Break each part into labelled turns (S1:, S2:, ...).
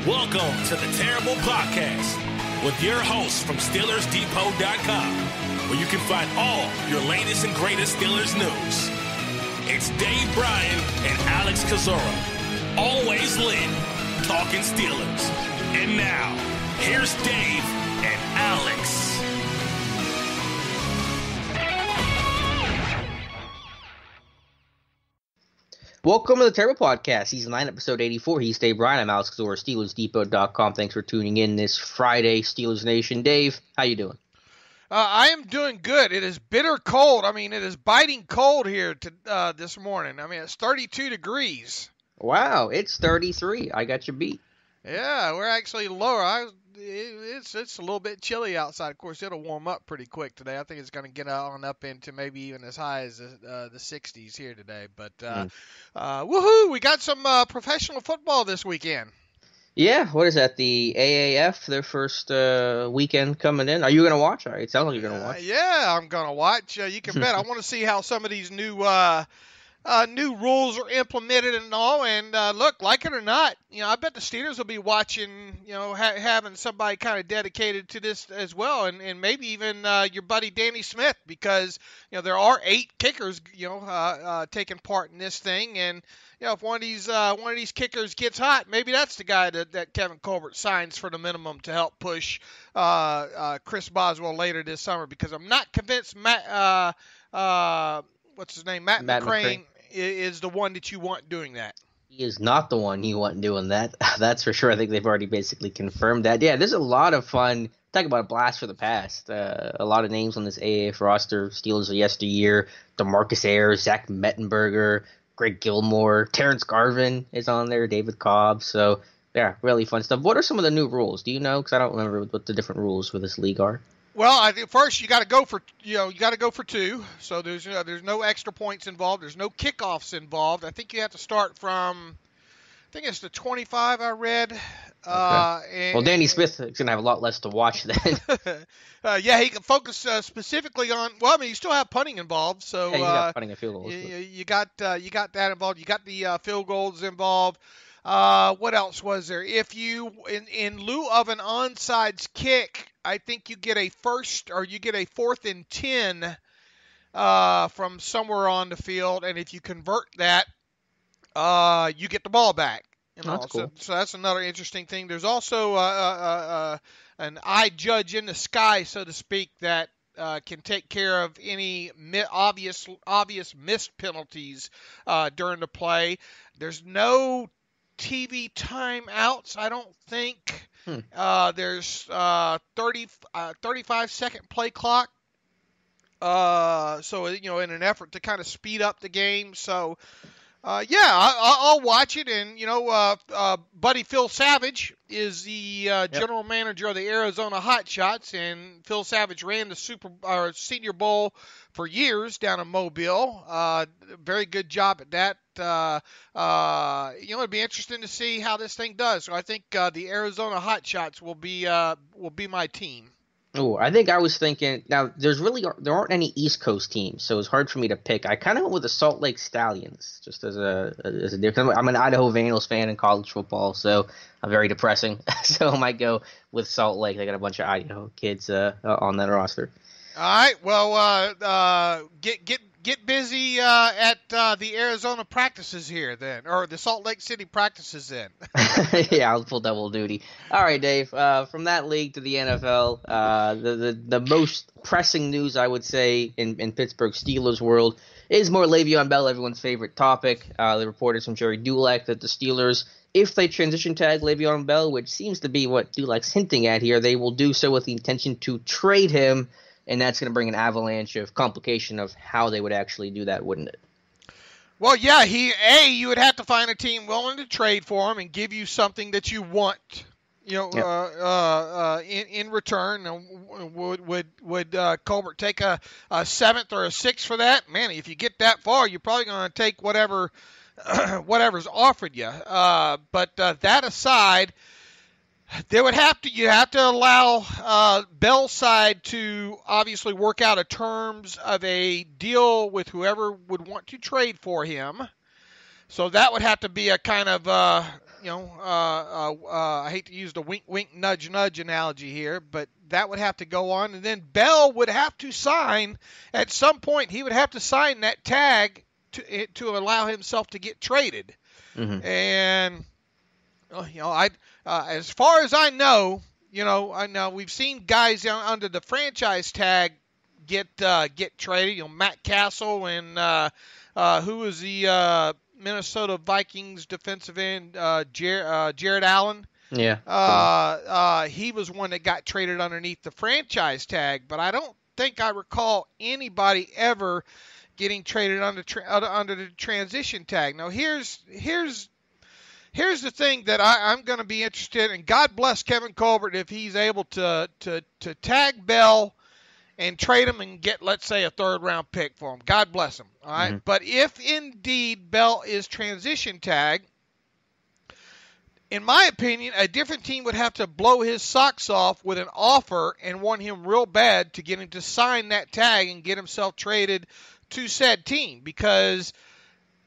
S1: Welcome to the Terrible Podcast with your hosts from SteelersDepot.com, where you can find all your latest and greatest Steelers news. It's Dave Bryan and Alex Kozora, always lit, talking Steelers. And now, here's Dave and Alex.
S2: Welcome to the Terrible Podcast, Season 9, Episode 84. He's Dave Bryan. I'm Alex Kozora, SteelersDepot.com. Thanks for tuning in this Friday, Steelers Nation. Dave, how you doing?
S3: I am doing good. It is bitter cold. I mean, it is biting cold here this morning. I mean, it's 32 degrees.
S2: Wow, it's 33. I got you beat.
S3: Yeah, we're actually lower. It's a little bit chilly outside. Of course, it'll warm up pretty quick today. I think it's going to get on up into maybe even as high as the 60s here today. But woohoo! We got some professional football this weekend.
S2: Yeah, what is that? The AAF, their first weekend coming in. Are you going to watch? It sounds like you're going to watch.
S3: Yeah, I'm going to watch. You can bet. I want to see how some of these new rules are implemented and all, and look, like it or not, I bet the Steelers will be watching, having somebody kind of dedicated to this as well, and maybe even your buddy Danny Smith, because there are 8 kickers, taking part in this thing, and if one of these kickers gets hot, maybe that's the guy that Kevin Colbert signs for the minimum to help push Chris Boswell later this summer, because I'm not convinced Matt McCrane is the one that you want doing that.
S2: He is not the one you want doing that. That's for sure. I think they've already basically confirmed that. Yeah, there's a lot of fun. Talk about a blast for the past. A lot of names on this AAF roster. Steelers of yesteryear. DeMarcus Ayers, Zach Mettenberger, Greg Gilmore, Terrence Garvin is on there, David Cobb. So, yeah, really fun stuff. What are some of the new rules? Do you know? Because I don't remember what the different rules for this league are.
S3: Well, I think first you got to go for 2. So there's no extra points involved. There's no kickoffs involved. I think you have to start from, I think it's the 25 I read.
S2: Okay. Well, Danny Smith is going to have a lot less to watch then.
S3: Yeah, he can focus specifically on. Well, I mean, you still have punting involved. So
S2: yeah, you got punting and field goals.
S3: You got that involved. You got the field goals involved. What else was there? If you in lieu of an onside kick, I think you get a 4th and 10 from somewhere on the field, and if you convert that, you get the ball back.
S2: That's cool.
S3: So that's another interesting thing. There's also an eye judge in the sky, so to speak, that can take care of any obvious missed penalties during the play. There's no TV timeouts, I don't think. There's 35-second play clock. So in an effort to kind of speed up the game. So I'll watch it. And buddy Phil Savage is the general manager of the Arizona Hotshots, and Phil Savage ran the Senior Bowl for years down in Mobile. Very good job at that. It'd be interesting to see how this thing does. So I think the Arizona Hotshots will be my team.
S2: Oh, I think I was thinking. Now, there aren't any East Coast teams, so it's hard for me to pick. I kind of went with the Salt Lake Stallions, just as a difference. I'm an Idaho Vandals fan in college football, so I'm very depressing. So I might go with Salt Lake. They got a bunch of Idaho kids on that roster.
S3: All right. Well, get busy at the Arizona practices here then, or the Salt Lake City practices then.
S2: Yeah, I'll pull double duty. All right, Dave. From that league to the NFL, the most pressing news, I would say, in Pittsburgh Steelers world is more Le'Veon Bell, everyone's favorite topic. The reporters from Jerry Dulac that the Steelers, if they transition tag Le'Veon Bell, which seems to be what Dulac's hinting at here, they will do so with the intention to trade him. And that's going to bring an avalanche of complication of how they would actually do that, wouldn't it?
S3: Well, yeah, you would have to find a team willing to trade for him and give you something that you want, in return. Would Colbert take a 7th or a 6th for that? Man, if you get that far, you're probably going to take whatever's offered you. But that aside, you have to allow Bell's side to obviously work out a terms of a deal with whoever would want to trade for him. So that would have to be a kind of I hate to use the wink, wink, nudge, nudge analogy here, but that would have to go on. And then Bell would have to sign at some point. He would have to sign that tag to allow himself to get traded.
S2: Mm-hmm.
S3: And, as far as I know, I know we've seen guys under the franchise tag get traded. Matt Castle and who was the Minnesota Vikings defensive end, Jared Allen.
S2: Yeah.
S3: He was one that got traded underneath the franchise tag, but I don't think I recall anybody ever getting traded under the transition tag. Now here's the thing that I'm going to be interested in. God bless Kevin Colbert if he's able to tag Bell and trade him and get, let's say, a third-round pick for him. God bless him. All right.
S2: Mm-hmm.
S3: But if indeed Bell is transition tag, in my opinion, a different team would have to blow his socks off with an offer and want him real bad to get him to sign that tag and get himself traded to said team. Because,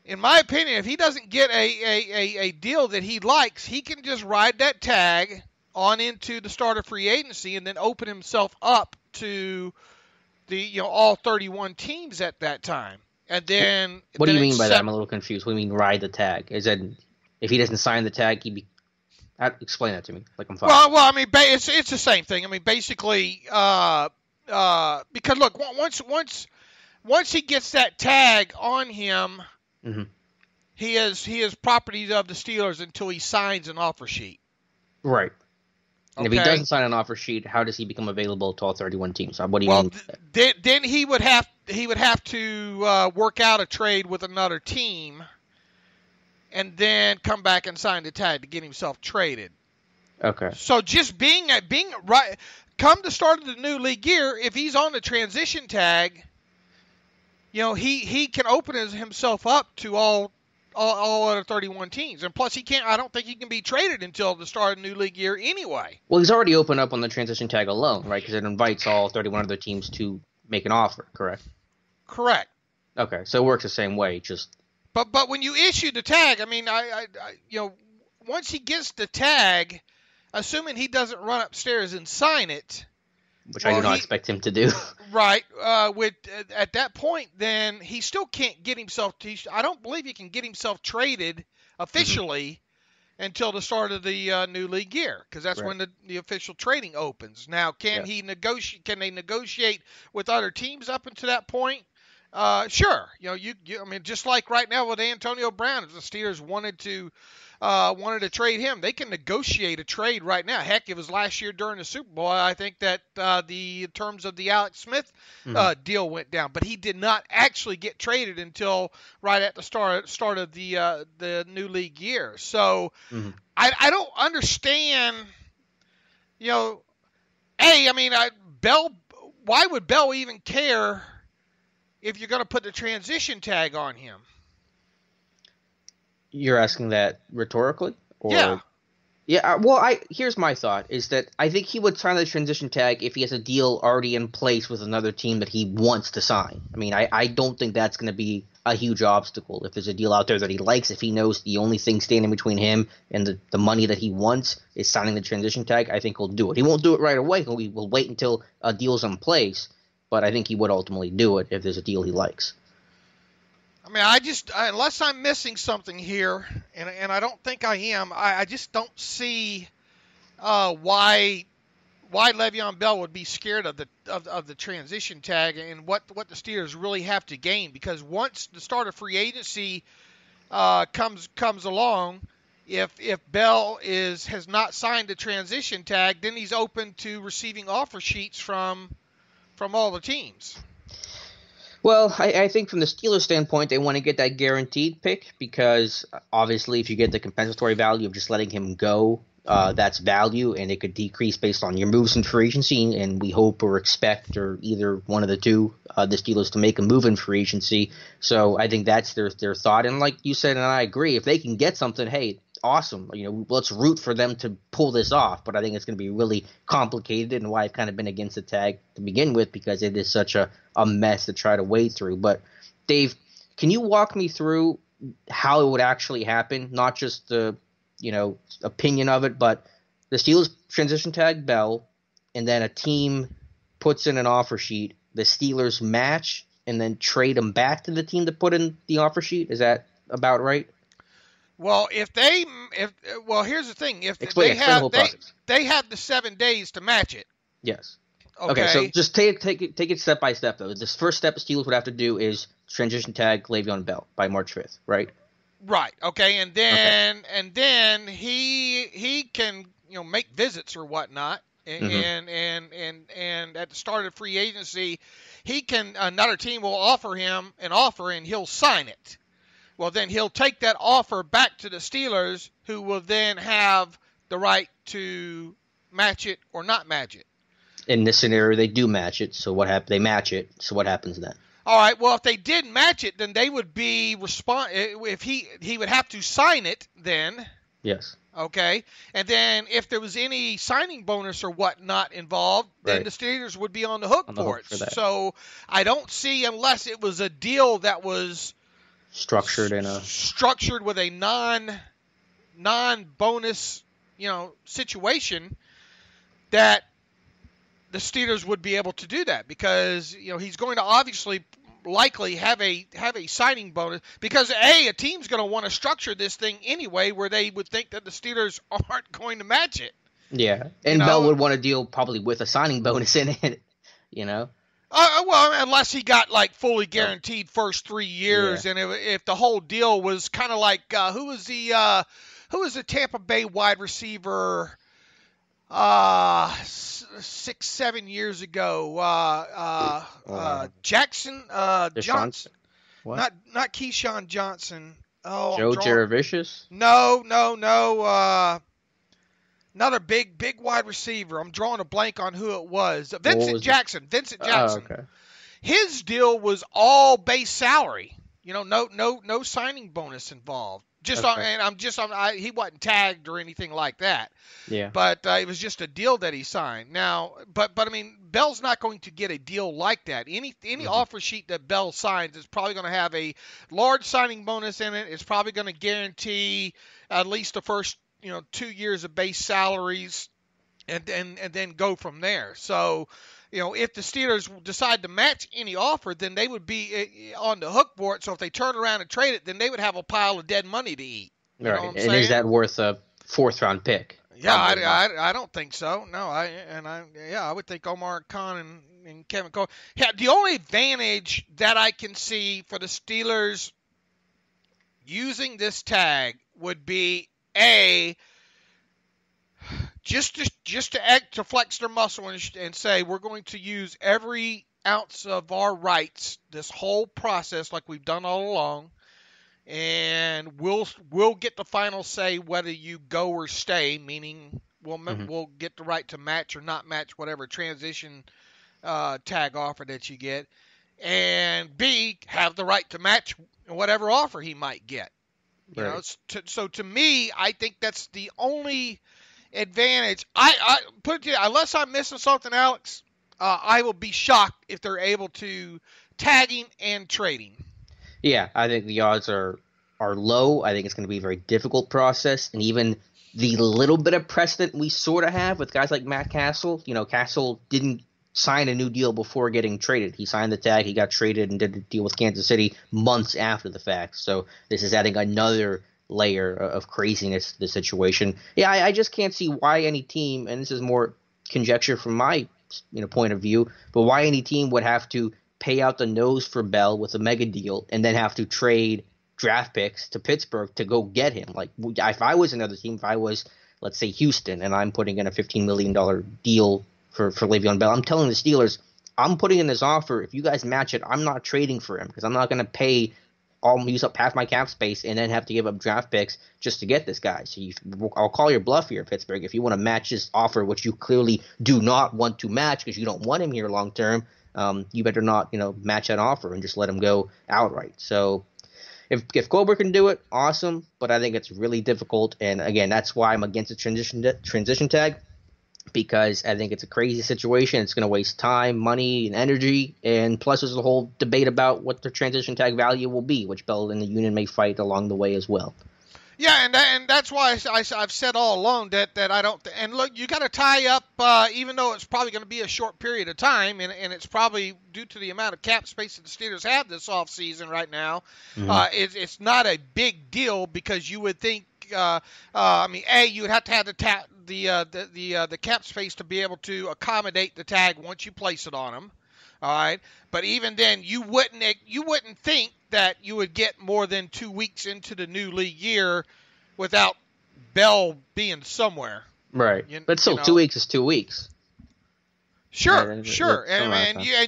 S3: in my opinion, if he doesn't get a deal that he likes, he can just ride that tag on into the start of free agency and then open himself up to the all 31 teams at that time. And then
S2: what do you mean by that? I'm a little confused. What do you mean ride the tag? Is that if he doesn't sign the tag, explain that to me. Like I'm fine.
S3: Well, I mean, it's the same thing. I mean, basically, because look, once he gets that tag on him,
S2: mm-hmm.
S3: he is property of the Steelers until he signs an offer sheet.
S2: Right. And
S3: okay.
S2: If he doesn't sign an offer sheet, how does he become available to all 31 teams? What do you mean?
S3: Then he would have to work out a trade with another team, and then come back and sign the tag to get himself traded.
S2: Okay.
S3: So just being right, come the start of the new league year, if he's on the transition tag, he can open himself up to all other 31 teams. And plus, I don't think he can be traded until the start of the new league year anyway.
S2: Well, he's already opened up on the transition tag alone, right? Because it invites all 31 other teams to make an offer, correct?
S3: Correct.
S2: Okay, so it works the same way, just...
S3: But when you issue the tag, I mean, once he gets the tag, assuming he doesn't run upstairs and sign it...
S2: Which I do not expect him to do.
S3: Right. At that point, then he still can't get himself. I don't believe he can get himself traded officially until the start of the new league year, because that's when the official trading opens. Now, can he negotiate? Can they negotiate with other teams up until that point? Sure. I mean, just like right now with Antonio Brown, if the Steelers wanted to trade him, they can negotiate a trade right now. Heck, it was last year during the Super Bowl. I think that the terms of the Alex Smith deal went down, but he did not actually get traded until right at the start of the new league year. So I don't understand. Bell. Why would Bell even care if you're going to put the transition tag on him?
S2: You're asking that rhetorically? Or...
S3: Yeah.
S2: Yeah, well, here's my thought, is that I think he would sign the transition tag if he has a deal already in place with another team that he wants to sign. I mean, I don't think that's going to be a huge obstacle. If there's a deal out there that he likes, if he knows the only thing standing between him and the money that he wants is signing the transition tag, I think he'll do it. He won't do it right away. He'll wait until a deal's in place, but I think he would ultimately do it if there's a deal he likes.
S3: I mean, unless I'm missing something here, and I don't think I am, I just don't see why Le'Veon Bell would be scared of the transition tag and what the Steelers really have to gain. Because once the start of free agency comes along, if Bell has not signed the transition tag, then he's open to receiving offer sheets from all the teams.
S2: Well, I think from the Steelers' standpoint, they want to get that guaranteed pick because obviously if you get the compensatory value of just letting him go, that's value, and it could decrease based on your moves in free agency, and we hope or expect, or either one of the two, the Steelers to make a move in free agency. So I think that's their thought. And like you said, and I agree, if they can get something, hey, awesome. Let's root for them to pull this off. But I think it's going to be really complicated, and why I've kind of been against the tag to begin with, because it is such a mess to try to wade through. But Dave, can you walk me through how it would actually happen? Not just the opinion of it, but the Steelers transition tag Bell, and then a team puts in an offer sheet. The Steelers match and then trade him back to the team that put in the offer sheet. Is that about right?
S3: Well, here's the thing. If
S2: explain the whole process.
S3: They have the 7 days to match it.
S2: Yes.
S3: Okay.
S2: So just take it step by step though. This first step the Steelers would have to do is transition tag Le'Veon Bell by March 5th, right?
S3: Right. Okay. And then he can make visits or whatnot, and at the start of free agency, another team will offer him an offer and he'll sign it. Well, then he'll take that offer back to the Steelers, who will then have the right to match it or not match it.
S2: In this scenario, they do match it. So what happens? They match it. So what happens then?
S3: All right. Well, if they did match it, then they would be if he would have to sign it then.
S2: Yes.
S3: Okay. And then if there was any signing bonus or whatnot involved, then the Steelers would be on the hook for it. So I don't see, unless it was a deal that was structured with a non-bonus, situation, that the Steelers would be able to do that, because he's going to likely have a signing bonus, because a team's going to want to structure this thing anyway where they would think that the Steelers aren't going to match it.
S2: Yeah, and Bell would want to deal probably with a signing bonus in it,
S3: Well, unless he got fully guaranteed first 3 years, and if the whole deal was kind of like who was the Tampa Bay wide receiver 6-7 years ago, Jackson Johnson,
S2: what?
S3: Not Keyshawn Johnson. Oh,
S2: Joe Jaravicious?
S3: No. Another big wide receiver. I'm drawing a blank on who it was. Vincent Jackson.
S2: Oh, okay.
S3: His deal was all base salary. No signing bonus involved. He wasn't tagged or anything like that.
S2: Yeah.
S3: But it was just a deal that he signed. Now, but I mean, Bell's not going to get a deal like that. Any offer sheet that Bell signs is probably going to have a large signing bonus in it. It's probably going to guarantee at least the first 2 years of base salaries, and then go from there. So, if the Steelers decide to match any offer, then they would be on the hook for it. So if they turn around and trade it, then they would have a pile of dead money to eat.
S2: Right. And is that worth a 4th-round pick?
S3: Yeah, I don't think so. No, I would think Omar Khan and Kevin Cole. Yeah, the only advantage that I can see for the Steelers using this tag would be just to flex their muscle and say we're going to use every ounce of our rights this whole process like we've done all along, and we'll get the final say whether you go or stay, meaning we'll get the right to match or not match whatever transition tag offer that you get, and B, have the right to match whatever offer he might get. So to me, I think that's the only advantage. I put it to you, unless I'm missing something, Alex, I will be shocked if they're able to tagging and trading.
S2: Yeah, I think the odds are low. I think it's going to be a very difficult process, and even the little bit of precedent we sort of have with guys like Matt Castle. Castle didn't sign a new deal before getting traded. He signed the tag, he got traded, and did a deal with Kansas City months after the fact. So this is adding another layer of craziness to the situation. Yeah, I just can't see why any team, and this is more conjecture from my point of view, but why any team would have to pay out the nose for Bell with a mega deal and then have to trade draft picks to Pittsburgh to go get him. Like, if I was another team, if I was, let's say, Houston, and I'm putting in a $15 million deal for Le'Veon Bell, I'm telling the Steelers, I'm putting in this offer. If you guys match it, I'm not trading for him, because I'm not going to use up half my cap space and then have to give up draft picks just to get this guy. So I'll call your bluff here, Pittsburgh. If you want to match this offer, which you clearly do not want to match because you don't want him here long term, you better not match that offer and just let him go outright. So if Goldberg can do it, awesome. But I think it's really difficult. And again, that's why I'm against the transition tag, because I think it's a crazy situation. It's going to waste time, money, and energy. And plus, there's a whole debate about what the transition tag value will be, which Bell and the union may fight along the way as well.
S3: Yeah, and that's why I've said all along that I don't. And look, you got to tie up, even though it's probably going to be a short period of time, and it's probably due to the amount of cap space that the Steelers have this offseason right now.
S2: Mm-hmm.
S3: It's not a big deal because you would think. I mean, you would have to have the cap space to be able to accommodate the tag once you place it on them. All right, but even then, you wouldn't think that you would get more than 2 weeks into the new league year without Bell being somewhere.
S2: Right, but still, 2 weeks is 2 weeks.
S3: Sure, and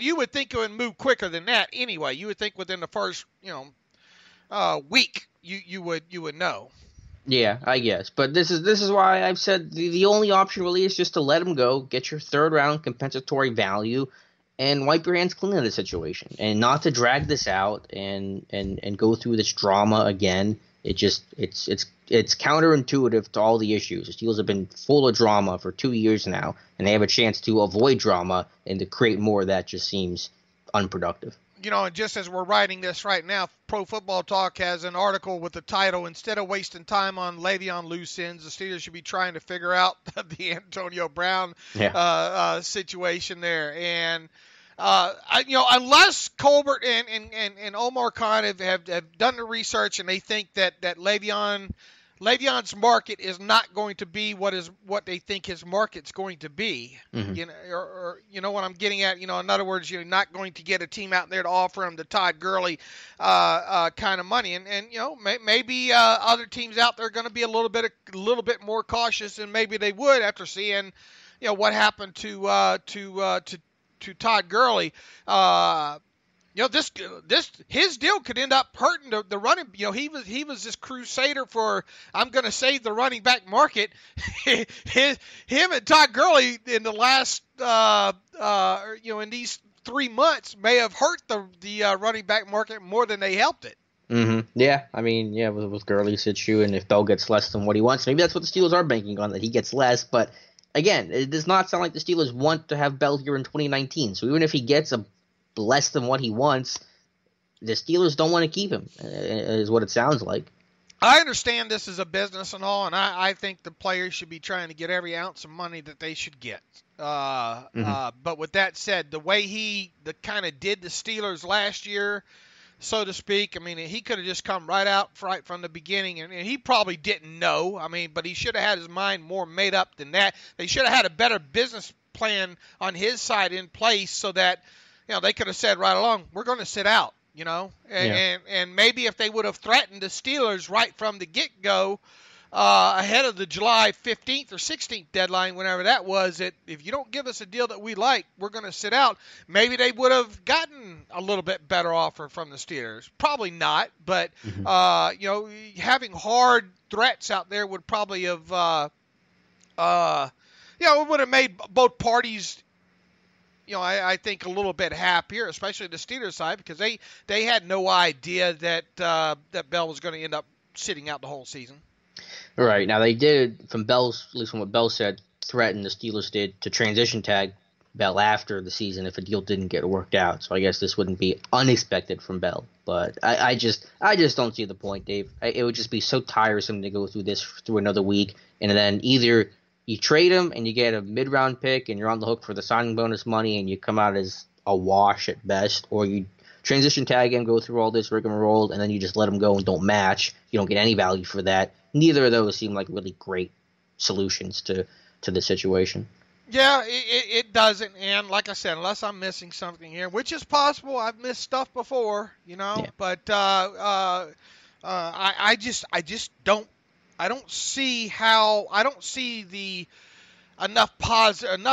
S3: you would think it would move quicker than that anyway. You would think within the first week you would know.
S2: Yeah, I guess, but this is why I've said the only option really is just to let him go, get your third round compensatory value, and wipe your hands clean of the situation, and not to drag this out and go through this drama again. It's counterintuitive to all the issues. The Steelers have been full of drama for 2 years now, and they have a chance to avoid drama and to create more that just seems unproductive.
S3: And just as we're writing this right now, Pro Football Talk has an article with the title, "Instead of wasting time on Le'Veon loose ends, the Steelers should be trying to figure out the Antonio Brown situation there." And unless Colbert and Omar Khan have done the research and they think that Le'Veon's market is not going to be what they think his market's going to be.
S2: Mm-hmm.
S3: Or what I'm getting at. In other words, you're not going to get a team out there to offer him the Todd Gurley kind of money, and maybe other teams out there are going to be a little bit more cautious than maybe they would after seeing what happened to Todd Gurley. His deal could end up hurting the running. He was this crusader for, I'm going to save the running back market. Him and Todd Gurley in the last in these 3 months may have hurt the running back market more than they helped it.
S2: Mm-hmm. Yeah, I mean, with Gurley's issue, and if Bell gets less than what he wants, maybe that's what the Steelers are banking on, that he gets less. But again, it does not sound like the Steelers want to have Bell here in 2019. So even if he gets less than what he wants, the Steelers don't want to keep him, is what it sounds like.
S3: I understand this is a business and all, and I think the players should be trying to get every ounce of money that they should get. But with that said, the way he kind of did the Steelers last year, so to speak, I mean, he could have just come right from the beginning, and he probably didn't know. I mean, but he should have had his mind more made up than that. They should have had a better business plan on his side in place so that they could have said right along, we're going to sit out, and maybe if they would have threatened the Steelers right from the get-go ahead of the July 15th or 16th deadline, whenever that was, that if you don't give us a deal that we like, we're going to sit out, maybe they would have gotten a little bit better offer from the Steelers. Probably not, but, having hard threats out there would probably have, it would have made both parties I think a little bit happier, especially the Steelers side, because they had no idea that Bell was going to end up sitting out the whole season.
S2: Right. Now, they did, at least from what Bell said, threaten the Steelers did to transition tag Bell after the season if a deal didn't get worked out. So I guess this wouldn't be unexpected from Bell. But I just don't see the point, Dave. It would just be so tiresome to go through another week, and then either you trade him and you get a mid-round pick and you're on the hook for the signing bonus money and you come out as a wash at best, or you transition tag him, go through all this rigmarole, and then you just let him go and don't match. You don't get any value for that. Neither of those seem like really great solutions to the situation.
S3: Yeah, it doesn't. And like I said, unless I'm missing something here, which is possible, I've missed stuff before, but I just don't. I don't see the enough pros in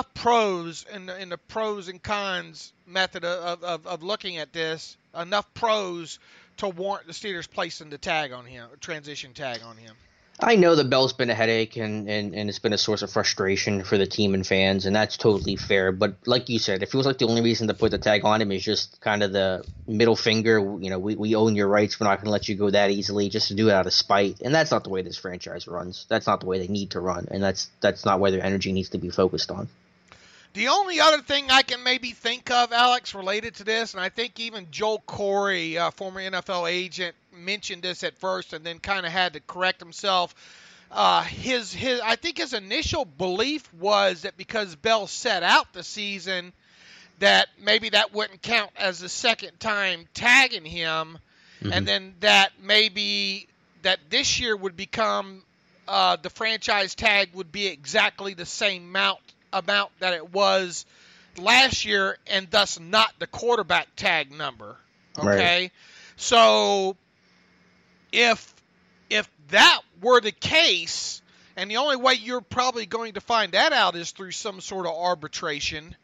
S3: the pros and cons method of looking at this, enough pros to warrant the Steelers placing the tag on him, transition tag on him.
S2: I know that Bell's been a headache and it's been a source of frustration for the team and fans, and that's totally fair. But like you said, it feels like the only reason to put the tag on him is just kind of the middle finger. We own your rights. We're not going to let you go that easily, just to do it out of spite. And that's not the way this franchise runs. That's not the way they need to run, and that's not where their energy needs to be focused on.
S3: The only other thing I can maybe think of, Alex, related to this, and I think even Joel Corey, former NFL agent, mentioned this at first and then kind of had to correct himself. I think his initial belief was that because Bell set out the season, that maybe that wouldn't count as the second time tagging him, and then that maybe that this year would become the franchise tag would be exactly the same amount that it was last year, and thus not the quarterback tag number. Okay,
S2: Right.
S3: So if that were the case, and the only way you're probably going to find that out is through some sort of arbitration,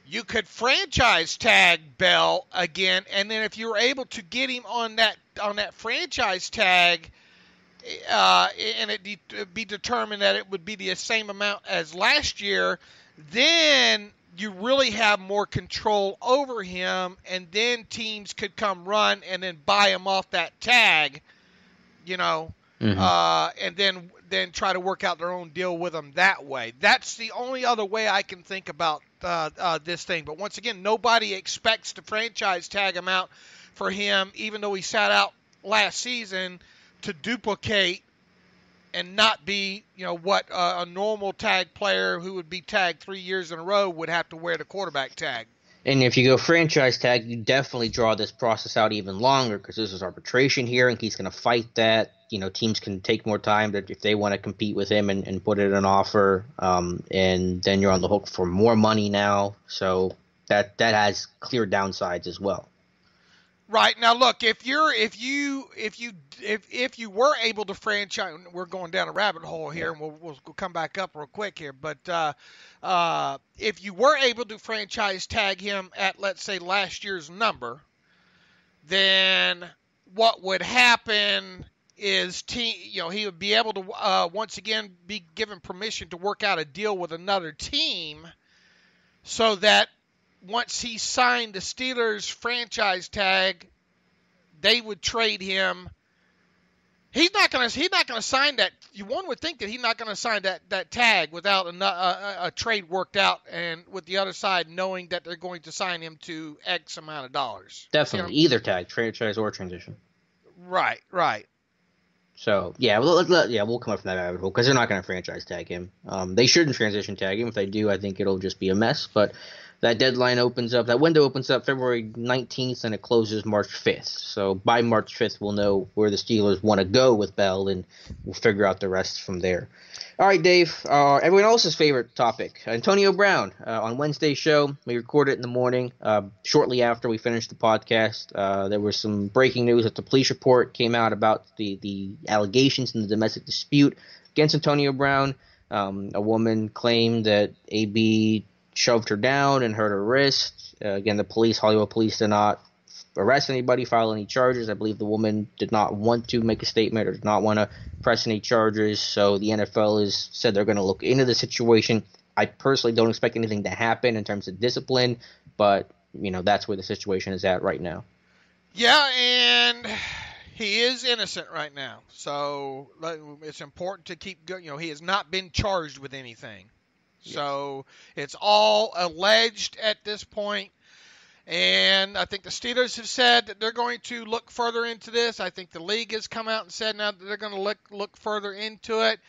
S3: you could franchise tag Bell again, and then if you were able to get him on that franchise tag, and it be determined that it would be the same amount as last year, then you really have more control over him, and then teams could come run and then buy him off that tag, and then try to work out their own deal with him that way. That's the only other way I can think about this thing. But once again, nobody expects the franchise tag amount for him, even though he sat out last season, to duplicate and not be, what a normal tag player who would be tagged 3 years in a row would have to wear the quarterback tag.
S2: And if you go franchise tag, you definitely draw this process out even longer because this is arbitration hearing. He's going to fight that. Teams can take more time if they want to compete with him and put it in an offer. And then you're on the hook for more money now. So that has clear downsides as well.
S3: Right. Now, look, if you were able to franchise, we're going down a rabbit hole here, and we'll come back up real quick here. But if you were able to franchise tag him at, let's say, last year's number, then what would happen is he would be able to once again be given permission to work out a deal with another team, so that once he signed the Steelers franchise tag, they would trade him. He's not going to sign that. One would think that he's not going to sign that tag without a trade worked out, and with the other side knowing that they're going to sign him to X amount of dollars.
S2: Definitely, either tag, franchise or transition.
S3: Right.
S2: So we'll come up from that rabbit hole because they're not going to franchise tag him. They shouldn't transition tag him. If they do, I think it'll just be a mess. But that window opens up February 19th, and it closes March 5th. So by March 5th, we'll know where the Steelers want to go with Bell, and we'll figure out the rest from there. All right, Dave, everyone else's favorite topic, Antonio Brown. On Wednesday's show, we recorded it in the morning, shortly after we finished the podcast. There was some breaking news that the police report came out about the allegations in the domestic dispute against Antonio Brown. A woman claimed that AB shoved her down and hurt her wrist. Again, the Hollywood police did not arrest anybody, file any charges. I believe the woman did not want to make a statement or did not want to press any charges. So the NFL has said they're going to look into the situation. I personally don't expect anything to happen in terms of discipline, but that's where the situation is at right now.
S3: Yeah, and he is innocent right now, so it's important to keep going. He has not been charged with anything. Yes. So it's all alleged at this point. And I think the Steelers have said that they're going to look further into this. I think the league has come out and said now that they're going to look further into it.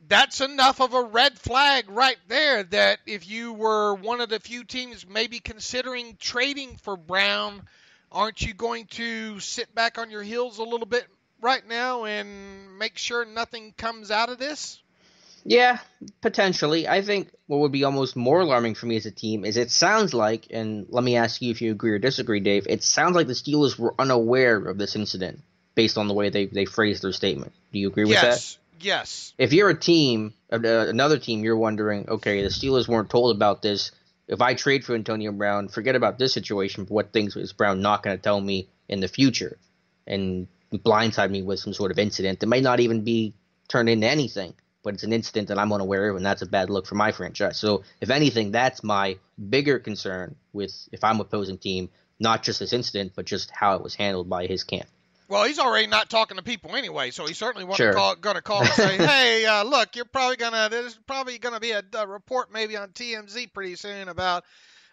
S3: That's enough of a red flag right there that if you were one of the few teams maybe considering trading for Brown, aren't you going to sit back on your heels a little bit right now and make sure nothing comes out of this?
S2: Yeah, potentially. I think what would be almost more alarming for me as a team is it sounds like, and let me ask you if you agree or disagree, Dave, it sounds like the Steelers were unaware of this incident based on the way they phrased their statement. Do you agree with that?
S3: Yes.
S2: If you're a team, another team, you're wondering, okay, the Steelers weren't told about this. If I trade for Antonio Brown, forget about this situation, but what things is Brown not going to tell me in the future and blindside me with some sort of incident that may not even be turned into anything? But it's an incident that I'm unaware of, and that's a bad look for my franchise. So, if anything, that's my bigger concern with if I'm opposing team, not just this incident, but just how it was handled by his camp.
S3: Well, he's already not talking to people anyway, so he certainly
S2: Sure.
S3: going to call and say, "Hey, look, there's probably gonna be a report maybe on TMZ pretty soon about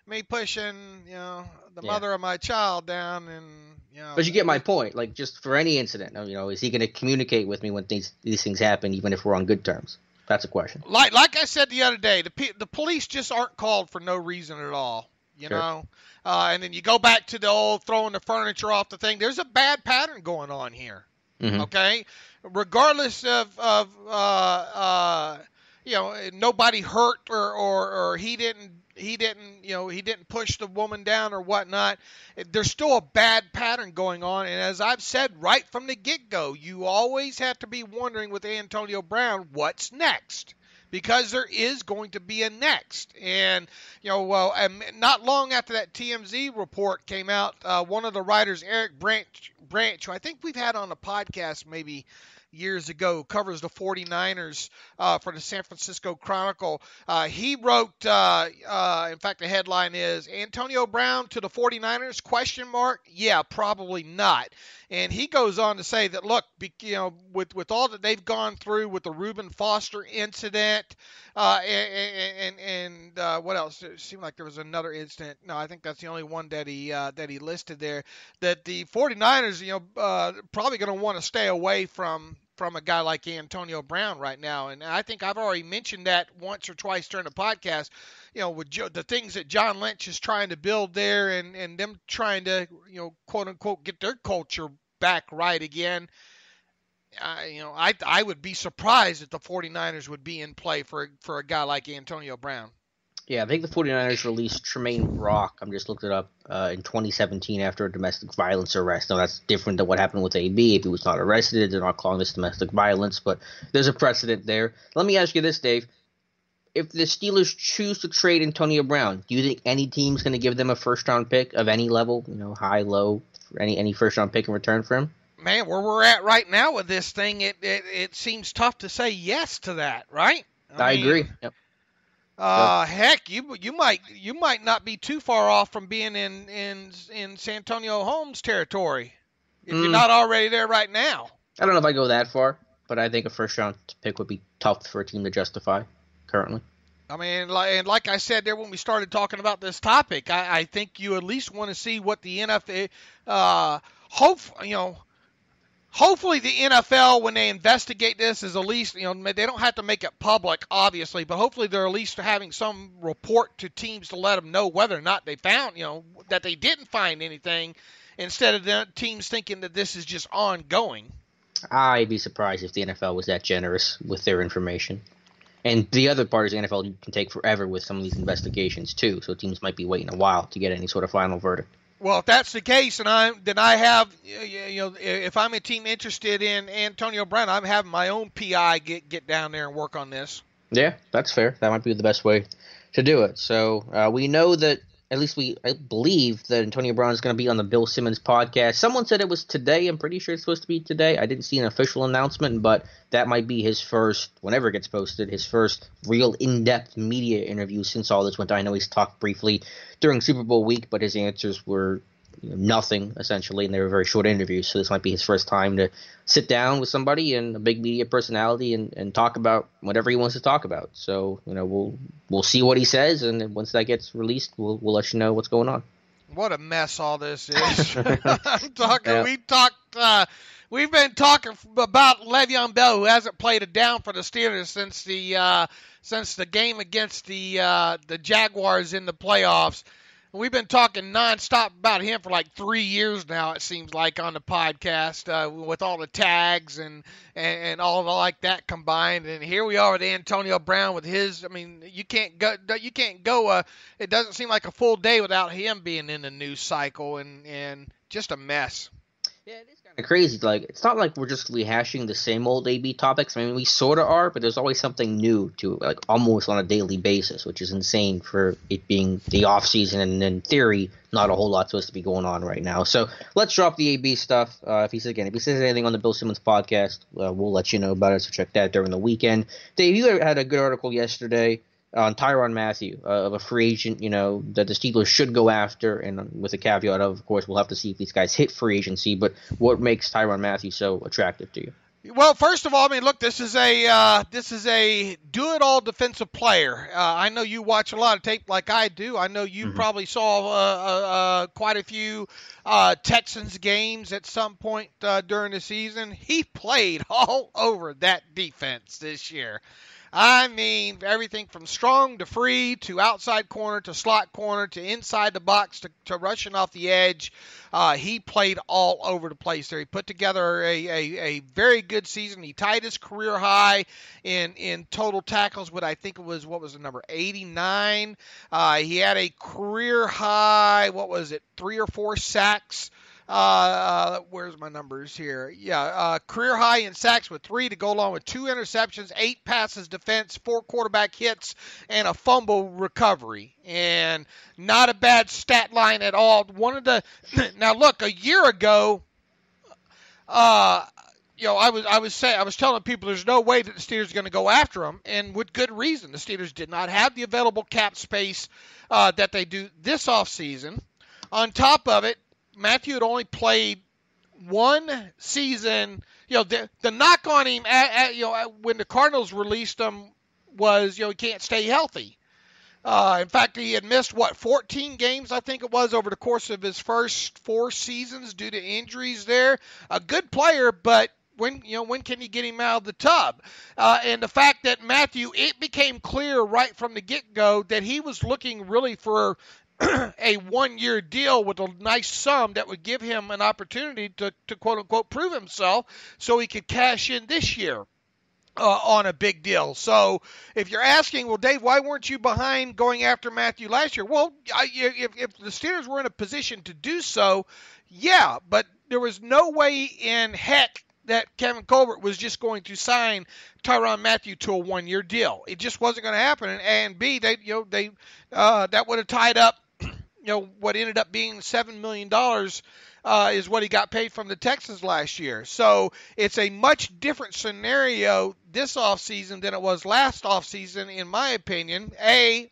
S3: me pushing, the mother of my child down, and
S2: But you get my point. Like, just for any incident, is he going to communicate with me when these things happen, even if we're on good terms? That's a question.
S3: Like I said the other day, the police just aren't called for no reason at all. You know, and then you go back to the old throwing the furniture off the thing. There's a bad pattern going on here.
S2: Mm-hmm.
S3: Okay, regardless of nobody hurt or he didn't push the woman down or whatnot. There's still a bad pattern going on, and as I've said right from the get-go, you always have to be wondering with Antonio Brown what's next. Because there is going to be a next. And, not long after that TMZ report came out, one of the writers, Eric Branch, who I think we've had on a podcast maybe years ago, covers the 49ers for the San Francisco Chronicle. He wrote, in fact, the headline is, Antonio Brown to the 49ers, ? Yeah, probably not. And he goes on to say that, look, with all that they've gone through with the Reuben Foster incident, and what else? It seemed like there was another incident. No, I think that's the only one that he listed there. That the 49ers, probably going to want to stay away from a guy like Antonio Brown right now. And I think I've already mentioned that once or twice during the podcast, with the things that John Lynch is trying to build there and them trying to, quote unquote, get their culture back right again. I would be surprised if the 49ers would be in play for a guy like Antonio Brown.
S2: Yeah, I think the 49ers released Tremaine Brock. I'm just looked it up in 2017 after a domestic violence arrest. Now, that's different than what happened with AB. If he was not arrested, they're not calling this domestic violence, but there's a precedent there. Let me ask you this, Dave. If the Steelers choose to trade Antonio Brown, do you think any team's going to give them a first-round pick of any level, high, low, any first-round pick in return for him?
S3: Man, where we're at right now with this thing, it seems tough to say yes to that, right?
S2: I agree. Yep.
S3: Heck, you might not be too far off from being in Santonio Holmes territory if you're not already there right now.
S2: I don't know if I go that far, but I think a first-round pick would be tough for a team to justify currently.
S3: I mean, like I said there when we started talking about this topic, I think you at least want to see what the NFL, hopefully the NFL, when they investigate this, is at least, they don't have to make it public, obviously, but hopefully they're at least having some report to teams to let them know whether or not they found, that they didn't find anything, instead of the teams thinking that this is just ongoing.
S2: I'd be surprised if the NFL was that generous with their information. And the other part is the NFL can take forever with some of these investigations, too, so teams might be waiting a while to get any sort of final verdict.
S3: Well, if that's the case, then I have, if I'm a team interested in Antonio Brown, I'm having my own PI get down there and work on this.
S2: Yeah, that's fair. That might be the best way to do it. So we know that, at least I believe that Antonio Brown is going to be on the Bill Simmons podcast. Someone said it was today. I'm pretty sure it's supposed to be today. I didn't see an official announcement, but that might be his first, whenever it gets posted, his first real in-depth media interview since all this went down. I know he's talked briefly during Super Bowl week, but his answers were nothing, essentially, and they were very short interviews. So this might be his first time to sit down with somebody and a big media personality and talk about whatever he wants to talk about. So, we'll see what he says, and once that gets released, we'll let you know what's going on.
S3: What a mess all this is. We've been talking about Le'Veon Bell, who hasn't played a down for the Steelers since the game against the Jaguars in the playoffs. We've been talking nonstop about him for like 3 years now, it seems like, on the podcast, with all the tags and all like that combined. And here we are with Antonio Brown with his. I mean, you can't go. It doesn't seem like a full day without him being in the news cycle, and just a mess.
S2: Yeah, it is kind of crazy. Like, it's not like we're just rehashing the same old AB topics. I mean, we sort of are, but there's always something new to it, like almost on a daily basis, which is insane for it being the off season and in theory not a whole lot supposed to be going on right now. So let's drop the AB stuff. If he says anything on the Bill Simmons podcast, we'll let you know about it. So check that during the weekend. Dave, you had a good article yesterday on Tyrann Mathieu, of a free agent, that the Steelers should go after, and with the caveat of course, we'll have to see if these guys hit free agency, but what makes Tyrann Mathieu so attractive to you?
S3: Well, first of all, I mean, look, this is a do-it-all defensive player. I know you watch a lot of tape like I do. I know you probably saw quite a few Texans games at some point during the season. He played all over that defense this year. I mean, everything from strong to free to outside corner to slot corner to inside the box to rushing off the edge. He played all over the place there. He put together a very good season. He tied his career high in total tackles with, I think it was, what was the number, 89. He had a career high, 3 or 4 sacks. Where's my numbers here? Yeah, career high in sacks with 3 to go along with 2 interceptions, 8 passes defense, 4 quarterback hits, and a fumble recovery. And not a bad stat line at all. Now look, a year ago, I was telling people there's no way that the Steelers are going to go after him, and with good reason. The Steelers did not have the available cap space that they do this offseason. On top of it, Mathieu had only played 1 season. The knock on him, when the Cardinals released him was, he can't stay healthy. In fact, he had missed 14 games, I think it was, over the course of his first 4 seasons due to injuries there. A good player, but when can you get him out of the tub? And the fact that Mathieu, it became clear right from the get-go that he was looking really for a 1-year deal with a nice sum that would give him an opportunity to quote-unquote prove himself so he could cash in this year on a big deal. So if you're asking, well, Dave, why weren't you behind going after Mathieu last year? Well, if the Steelers were in a position to do so, yeah, but there was no way in heck that Kevin Colbert was just going to sign Tyrann Mathieu to a 1-year deal. It just wasn't going to happen. And B, that would have tied up what ended up being $7 million is what he got paid from the Texans last year. So it's a much different scenario this offseason than it was last offseason, in my opinion.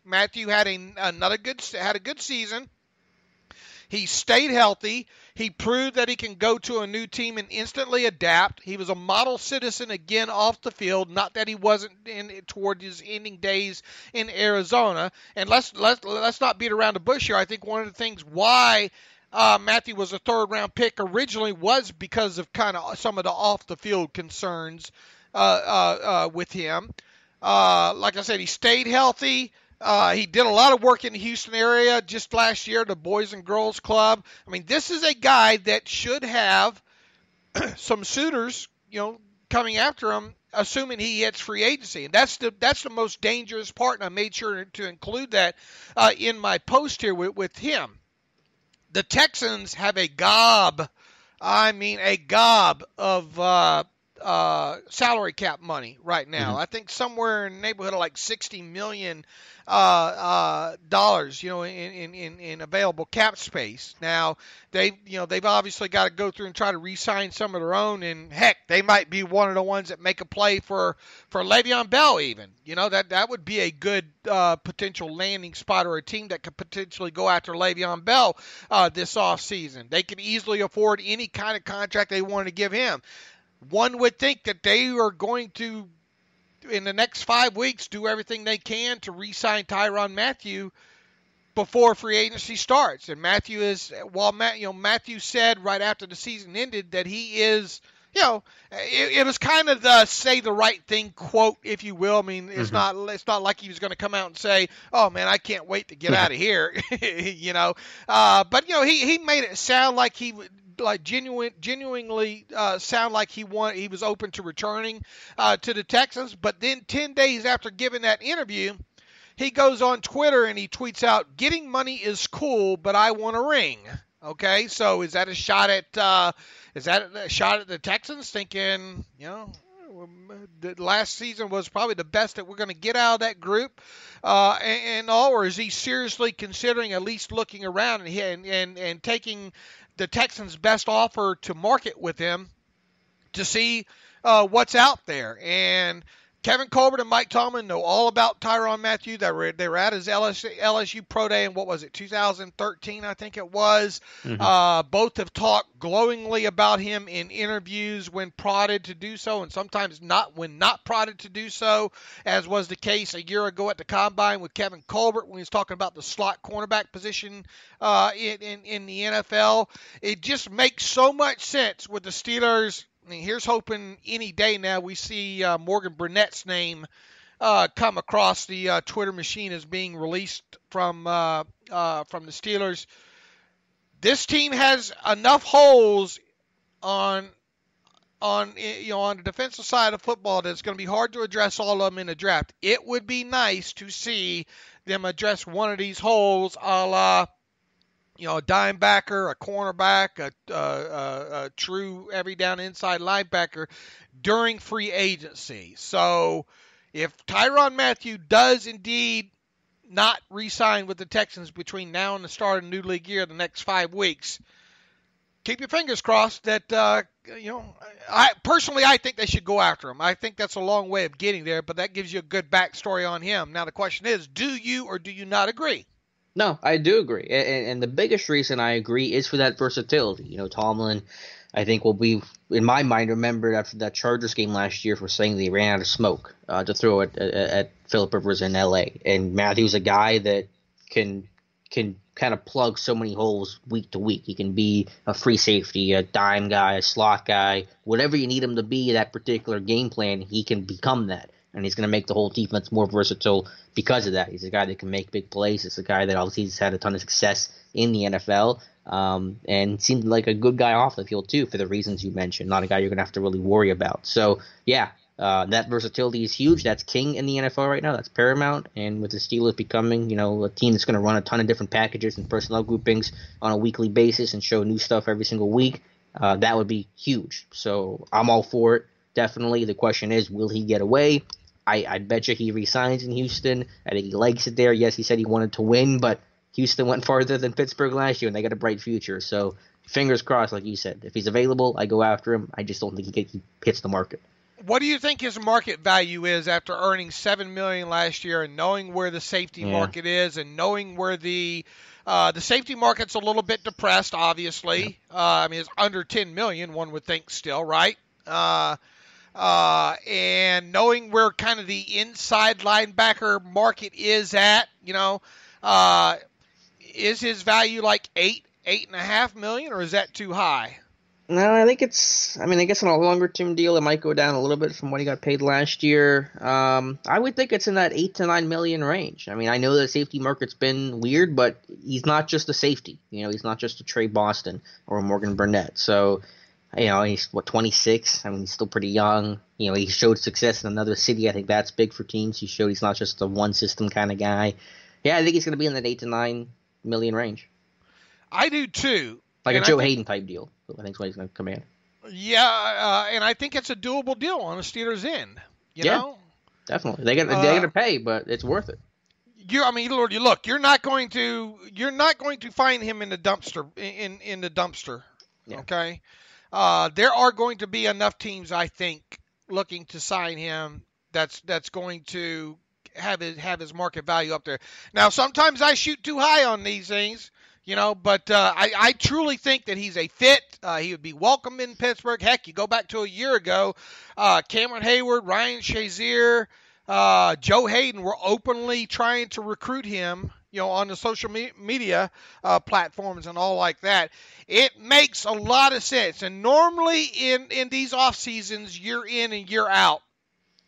S3: Mathieu had a good season. He stayed healthy. He proved that he can go to a new team and instantly adapt. He was a model citizen again off the field. Not that he wasn't toward his ending days in Arizona. And let's not beat around the bush here. I think one of the things why Mathieu was a 3rd-round pick originally was because of kind of some of the off-the-field concerns with him. Like I said, he stayed healthy. He did a lot of work in the Houston area just last year, the Boys and Girls Club. I mean, this is a guy that should have some suitors, coming after him, assuming he hits free agency. And that's the most dangerous part, and I made sure to include that in my post here with him. The Texans have a gob of salary cap money right now.
S2: Mm-hmm.
S3: I think somewhere in the neighborhood of like $60 million dollars, in available cap space. Now they've obviously got to go through and try to re-sign some of their own, and heck, they might be one of the ones that make a play for Le'Veon Bell even. That would be a good potential landing spot, or a team that could potentially go after Le'Veon Bell this offseason. They could easily afford any kind of contract they want to give him. One would think that they are going to, in the next 5 weeks, do everything they can to re-sign Tyrann Mathieu before free agency starts. And Mathieu said right after the season ended that he is, it was kind of the say the right thing quote, if you will. I mean, it's not like he was going to come out and say, "Oh man, I can't wait to get out of here," But he made it sound like he would. Genuinely sound like he was open to returning to the Texans. But then 10 days after giving that interview, he goes on Twitter and he tweets out, "Getting money is cool, but I want a ring." Okay, so is that a shot at the Texans, thinking, the last season was probably the best that we're going to get out of that group, and all, or is he seriously considering at least looking around and taking the Texans' best offer to market with him to see what's out there? And Kevin Colbert and Mike Tomlin know all about Tyrann Mathieu. They were at his LSU Pro Day in, what was it, 2013, I think it was.
S2: Mm-hmm.
S3: Both have talked glowingly about him in interviews when prodded to do so, and sometimes not when not prodded to do so, as was the case a year ago at the Combine with Kevin Colbert when he was talking about the slot cornerback position in the NFL. It just makes so much sense with the Steelers. I mean, here's hoping any day now we see Morgan Burnett's name come across the Twitter machine as being released from the Steelers. This team has enough holes on the defensive side of football that it's going to be hard to address all of them in the draft. It would be nice to see them address one of these holes, a la a dime backer, a cornerback, a true every down inside linebacker during free agency. So if Tyrann Mathieu does indeed not re-sign with the Texans between now and the start of the new league year, the next 5 weeks, keep your fingers crossed that, I think they should go after him. I think that's a long way of getting there, but that gives you a good backstory on him. Now the question is, do you or do you not agree?
S2: No, I do agree. And the biggest reason I agree is for that versatility. Tomlin, I think, will be, in my mind, remembered after that Chargers game last year for saying they ran out of smoke to throw at Phillip Rivers in L.A. And Matthew's a guy that can kind of plug so many holes week to week. He can be a free safety, a dime guy, a slot guy, whatever you need him to be, that particular game plan, he can become that. And he's going to make the whole defense more versatile because of that. He's a guy that can make big plays. He's a guy that obviously has had a ton of success in the NFL and seemed like a good guy off the field, too, for the reasons you mentioned. Not a guy you're going to have to really worry about. So, yeah, that versatility is huge. That's king in the NFL right now. That's paramount. And with the Steelers becoming, a team that's going to run a ton of different packages and personnel groupings on a weekly basis and show new stuff every single week, that would be huge. So I'm all for it. Definitely. The question is, will he get away? I bet you he resigns in Houston. I think he likes it there. Yes, he said he wanted to win, but Houston went farther than Pittsburgh last year, and they got a bright future. So fingers crossed, like you said. If he's available, I go after him. I just don't think he hits the market.
S3: What do you think his market value is after earning $7 million last year and knowing where the safety market is and knowing where the safety market's a little bit depressed, obviously. It's under $10 million, one would think still, right? And knowing where kind of the inside linebacker market is at, is his value like $8.5 million, or is that too high?
S2: No, I think I guess on a longer term deal, it might go down a little bit from what he got paid last year. I would think it's in that $8 to $9 million range. I mean, I know the safety market's been weird, but he's not just a safety. He's not just a Trey Boston or a Morgan Burnett. So, he's 26. I mean, he's still pretty young. He showed success in another city. I think that's big for teams. He showed he's not just a one system kind of guy. Yeah, I think he's going to be in that $8 to $9 million range.
S3: I do too.
S2: Like a Joe Hayden type deal. I think is what he's going to command.
S3: Yeah, and I think it's a doable deal on the Steelers' end. You know?
S2: Definitely. They're going to pay, but it's worth it.
S3: Look, you're not going to find him in the dumpster in the dumpster. Yeah. Okay. There are going to be enough teams, I think, looking to sign him. That's going to have his market value up there. Now, sometimes I shoot too high on these things, but I truly think that he's a fit. He would be welcome in Pittsburgh. Heck, you go back to a year ago, Cameron Hayward, Ryan Shazier, Joe Hayden were openly trying to recruit him, on the social media platforms and all like that. It makes a lot of sense. And normally in these off seasons, year in and year out,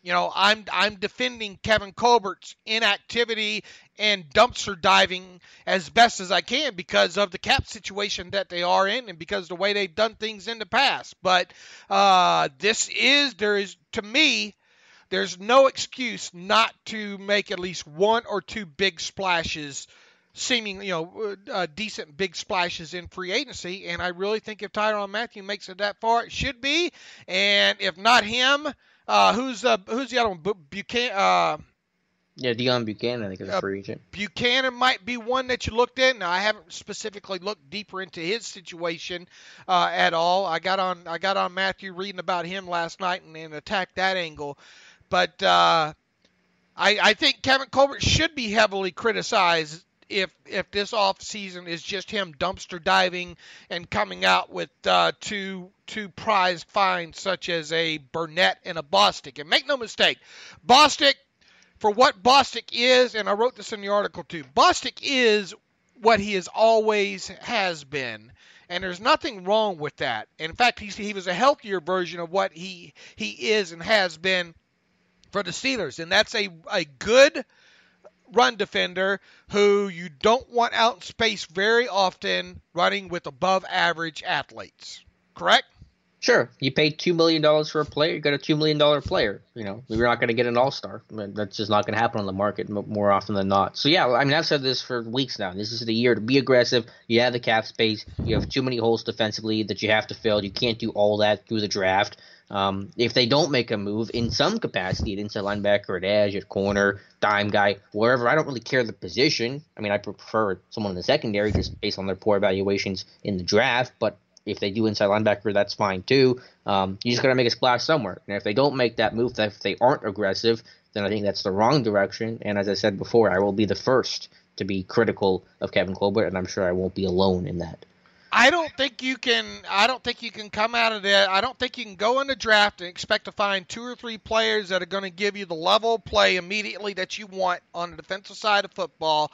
S3: I'm defending Kevin Colbert's inactivity and dumpster diving as best as I can because of the cap situation that they are in and because of the way they've done things in the past. But to me, there's no excuse not to make at least one or two big splashes, decent big splashes in free agency. And I really think if Tyrann Mathieu makes it that far, it should be. And if not him, who's the other one? Buchanan.
S2: Deion Buchanan, I think, is a free agent.
S3: Buchanan might be one that you looked at. Now, I haven't specifically looked deeper into his situation at all. I got on Mathieu reading about him last night and attacked that angle. But I think Kevin Colbert should be heavily criticized if this offseason is just him dumpster diving and coming out with two prize finds such as a Burnett and a Bostic. And make no mistake, Bostic, for what Bostic is, and I wrote this in the article too, Bostic is what he always has been. And there's nothing wrong with that. In fact, he was a healthier version of what he is and has been for the Steelers. And that's a good run defender who you don't want out in space very often, running with above average athletes. Correct?
S2: Sure. You paid $2 million for a player, you got a $2 million player. You know, you're not going to get an all-star. I mean, that's just not going to happen on the market more often than not. So, yeah, I mean, I've said this for weeks now. This is the year to be aggressive. You have the cap space. You have too many holes defensively that you have to fill. You can't do all that through the draft. If they don't make a move in some capacity at inside linebacker, at edge, at corner, dime guy, wherever, I don't really care the position. I mean, I prefer someone in the secondary just based on their poor evaluations in the draft, but if they do inside linebacker, that's fine too. You just got to make a splash somewhere. And if they don't make that move, if they aren't aggressive, then I think that's the wrong direction. And as I said before, I will be the first to be critical of Kevin Colbert, and I'm sure I won't be alone in that.
S3: I don't think you can come out of that. I don't think you can go in the draft and expect to find 2 or 3 players that are going to give you the level of play immediately that you want on the defensive side of football.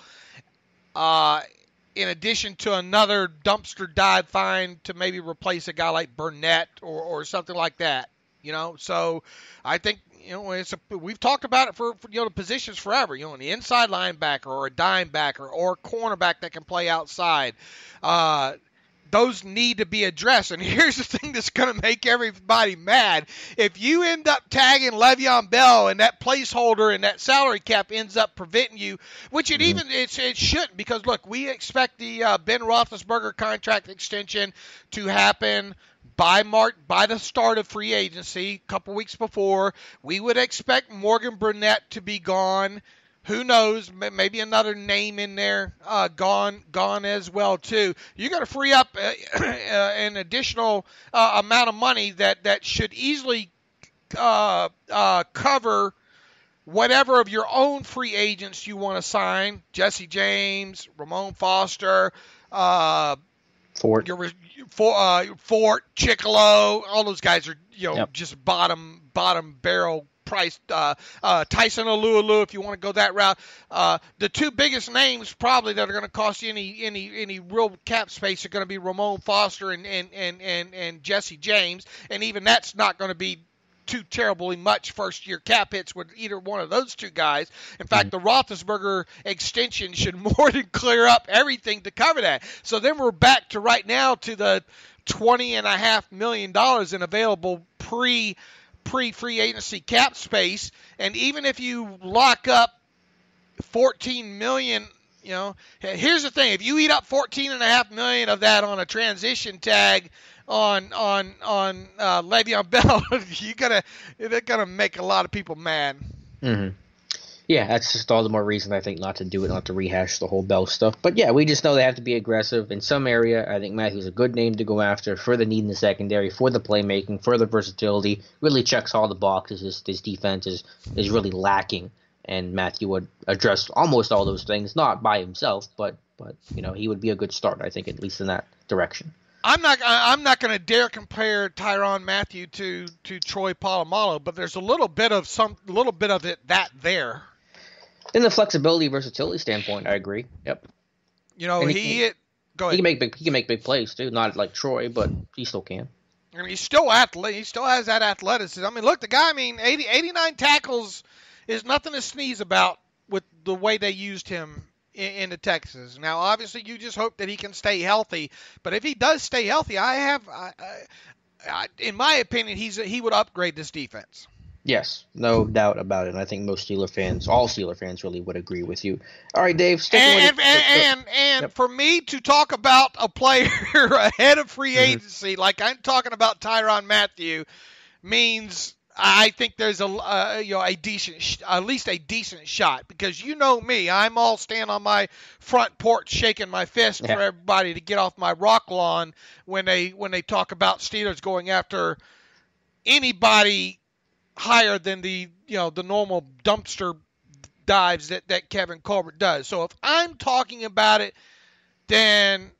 S3: In addition to another dumpster dive find to maybe replace a guy like Burnett or something like that, you know. So I think, you know, we've talked about it for the positions forever. You know, an inside linebacker or a dime backer or a cornerback that can play outside. Those need to be addressed. And here's the thing that's going to make everybody mad. If you end up tagging Le'Veon Bell and that placeholder and that salary cap ends up preventing you, which it shouldn't, because, look, we expect the Ben Roethlisberger contract extension to happen by the start of free agency, a couple weeks before. We would expect Morgan Burnett to be gone. Who knows? Maybe another name in there gone as well too. You got to free up an additional amount of money that should easily cover whatever of your own free agents you want to sign. Jesse James, Ramon Foster,
S2: Fort,
S3: Chicolo. All those guys are just bottom barrel price. Tyson Alualu, if you want to go that route. The 2 biggest names probably that are going to cost you any real cap space are going to be Ramon Foster and Jesse James, and even that's not going to be too terribly much first year cap hits with either one of those 2 guys. In fact, the Roethlisberger extension should more than clear up everything to cover that. So then we're back to right now to the $20.5 million in available pre-free agency cap space. And even if you lock up $14 million, you know, here's the thing: if you eat up $14.5 million of that on a transition tag on Le'Veon Bell, they're gonna make a lot of people mad.
S2: Mm-hmm. Yeah, that's just all the more reason I think not to do it, not to rehash the whole Bell stuff. But yeah, we just know they have to be aggressive in some area. I think Matthew's a good name to go after for the need in the secondary, for the playmaking, for the versatility. Really checks all the boxes. His defense is really lacking, and Matthew would address almost all those things, not by himself, but you know, he would be a good start, I think, at least in that direction.
S3: I'm not going to dare compare Tyrann Mathieu to Troy Polamalu, but there's a little bit of it there.
S2: In the flexibility, versatility standpoint, I agree. Yep.
S3: You know,
S2: go ahead. He can make big plays too. Not like Troy, but he still can.
S3: I mean, he's still athletic. He still has that athleticism. I mean, look, the guy. I mean, 89 tackles is nothing to sneeze about with the way they used him in the Texans. Now, obviously, you just hope that he can stay healthy. But if he does stay healthy, in my opinion, he would upgrade this defense.
S2: Yes, no doubt about it. And I think most Steeler fans, all Steeler fans, really would agree with you. All right, Dave.
S3: And for me to talk about a player ahead of free agency, like I'm talking about Tyrann Mathieu, means I think there's at least a decent shot, because you know me, I'm all stand on my front porch shaking my fist for everybody to get off my rock lawn when they talk about Steelers going after anybody higher than the normal dumpster dives that Kevin Colbert does. So if I'm talking about it, then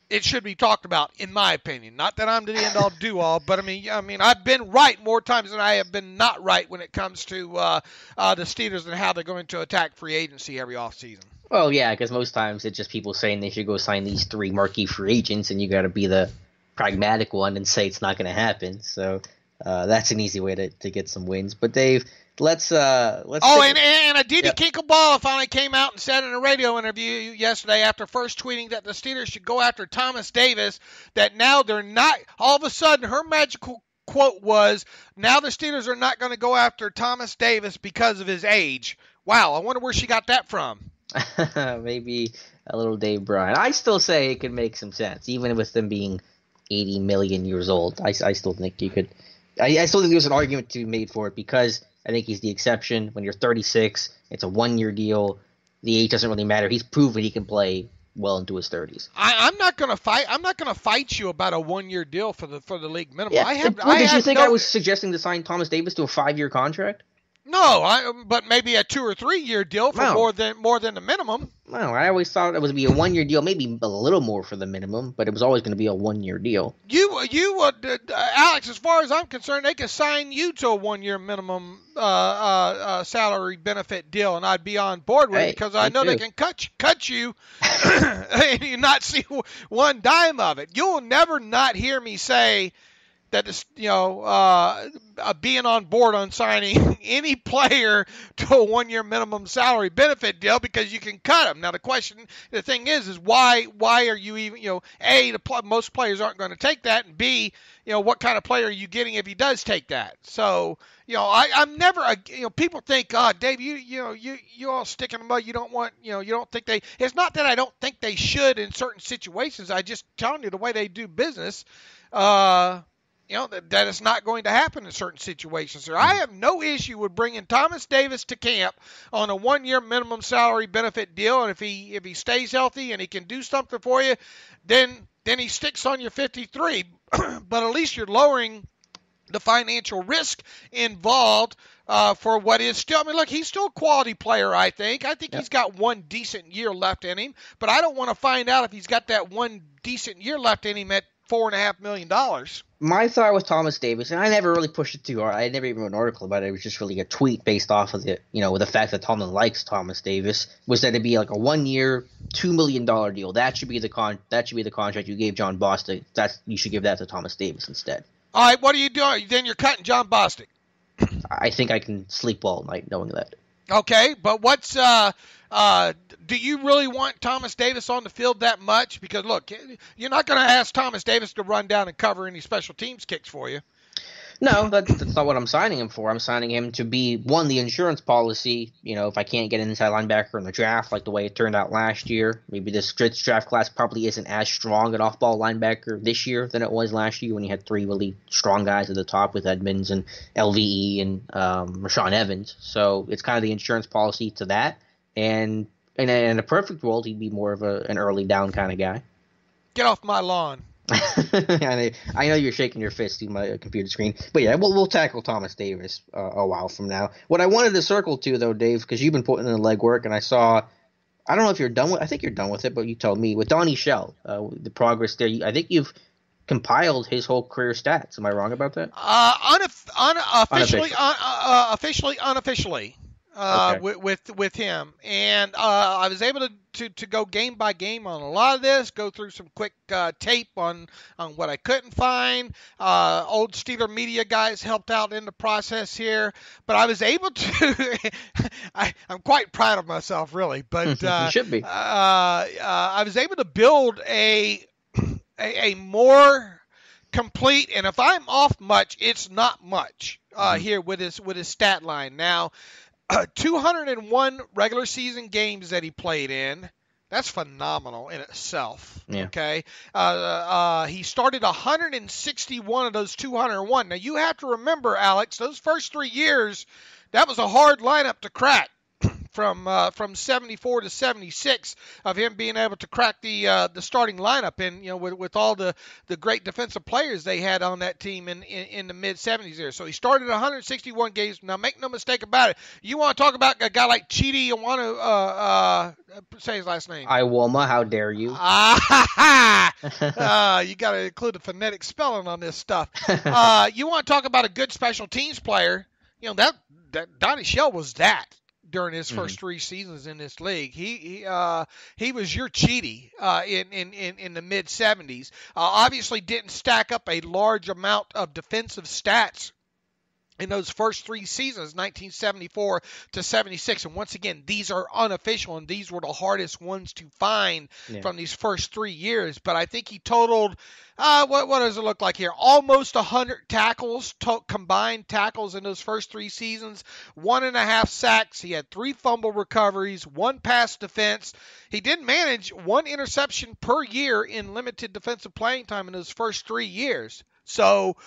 S3: it should be talked about, in my opinion. Not that I'm the end all do all, but I mean I've been right more times than I have been not right when it comes to the Steelers and how they're going to attack free agency every offseason.
S2: Well, yeah, because most times it's just people saying they should go sign these 3 marquee free agents, and you got to be the pragmatic one and say it's not going to happen. So that's an easy way to get some wins. But Dave, let's. And
S3: Aditi Kinklebaugh finally came out and said in a radio interview yesterday after first tweeting that the Steelers should go after Thomas Davis, that now they're not. All of a sudden, her magical quote was, "Now the Steelers are not going to go after Thomas Davis because of his age." Wow, I wonder where she got that from.
S2: Maybe a little Dave Bryan. I still say it could make some sense, even with them being 80 million years old. I still think you could. I still think there's an argument to be made for it, because I think he's the exception. When you're 36, it's a 1-year deal. The age doesn't really matter. He's proven he can play well into his 30s.
S3: I'm not going to fight. I'm not going to fight you about a 1-year deal for the league minimum.
S2: Yeah. Did you think I was suggesting to sign Thomas Davis to a 5-year contract?
S3: No, but maybe a 2 or 3 year deal for more than the minimum.
S2: No, I always thought it was be a 1-year deal, maybe a little more for the minimum, but it was always going to be a 1-year deal.
S3: Alex, as far as I'm concerned, they could sign you to a 1-year minimum salary benefit deal, and I'd be on board with it, because I know they can cut you and you not see one dime of it. You'll never not hear me say that being on board on signing any player to a 1-year minimum salary benefit deal, because you can cut them. Now the thing is why are you even, A, most players aren't going to take that, and B, what kind of player are you getting if he does take that? So, I'm never, people think, Dave, you all stick in the mud. You don't want, you don't think it's not that I don't think they should in certain situations. I just telling you the way they do business, that it's not going to happen in certain situations. So I have no issue with bringing Thomas Davis to camp on a 1-year minimum salary benefit deal, and if he stays healthy and he can do something for you, then he sticks on your 53. But at least you're lowering the financial risk involved for what is still. I mean, look, he's still a quality player. I think he's got 1 decent year left in him, but I don't want to find out if he's got that 1 decent year left in him at $4.5 million.
S2: My thought with Thomas Davis, and I never really pushed it too hard. I never even wrote an article about it. It was just really a tweet based off of with the fact that Tomlin likes Thomas Davis, was that it'd be like a 1-year, $2 million deal. That should be the contract you gave John Bostic. You should give that to Thomas Davis instead.
S3: All right, what are you doing? Then you're cutting John Bostic.
S2: I think I can sleep well at night knowing that.
S3: Okay, but what's do you really want Thomas Davis on the field that much? Because, look, you're not going to ask Thomas Davis to run down and cover any special teams kicks for you.
S2: No, that's not what I'm signing him for. I'm signing him to be, one, the insurance policy. If I can't get an inside linebacker in the draft like the way it turned out last year, maybe this draft class probably isn't as strong an off-ball linebacker this year than it was last year when you had 3 really strong guys at the top with Edmonds and LVE and Rashawn Evans. So it's kind of the insurance policy to that. And in a perfect world, he'd be more of an early down kind of guy.
S3: Get off my lawn.
S2: I know you're shaking your fist through my computer screen, but yeah, we'll tackle Thomas Davis a while from now. What I wanted to circle to, though, Dave, because you've been putting in the legwork, and I don't know if you're done with. I think you're done with it, but you told me with Donnie Shell, the progress there. I think you've compiled his whole career stats. Am I wrong about that?
S3: Unofficially.
S2: Okay.
S3: With him, and I was able to go game by game on a lot of this, go through some quick tape on what I couldn't find. Old Steeler media guys helped out in the process here, but I was able to. I'm quite proud of myself, really. But
S2: you should be.
S3: I was able to build a more complete, and if I'm off much, it's not much here with his stat line now. 201 regular season games that he played in. That's phenomenal in itself.
S2: Yeah.
S3: Okay. He started 161 of those 201. Now, you have to remember, Alex, those first 3 years, that was a hard lineup to crack. from 74 to 76 of him being able to crack the starting lineup, and with all the great defensive players they had on that team in the mid 70s there. So he started 161 games. Now make no mistake about it. You want to talk about a guy like Chidi Iwanu, say his last name.
S2: Iwoma, how dare you?
S3: You got to include the phonetic spelling on this stuff. You want to talk about a good special teams player? That Donnie Shell was that during his first 3 seasons in this league. He was your Chidi in the mid 70s. Obviously didn't stack up a large amount of defensive stats in those first 3 seasons, 1974 to 76. And once again, these are unofficial, and these were the hardest ones to find from these first 3 years. But I think he totaled, what does it look like here? Almost 100 tackles, combined tackles in those first 3 seasons, 1.5 sacks. He had 3 fumble recoveries, 1 pass defense. He did manage 1 interception per year in limited defensive playing time in those first 3 years. So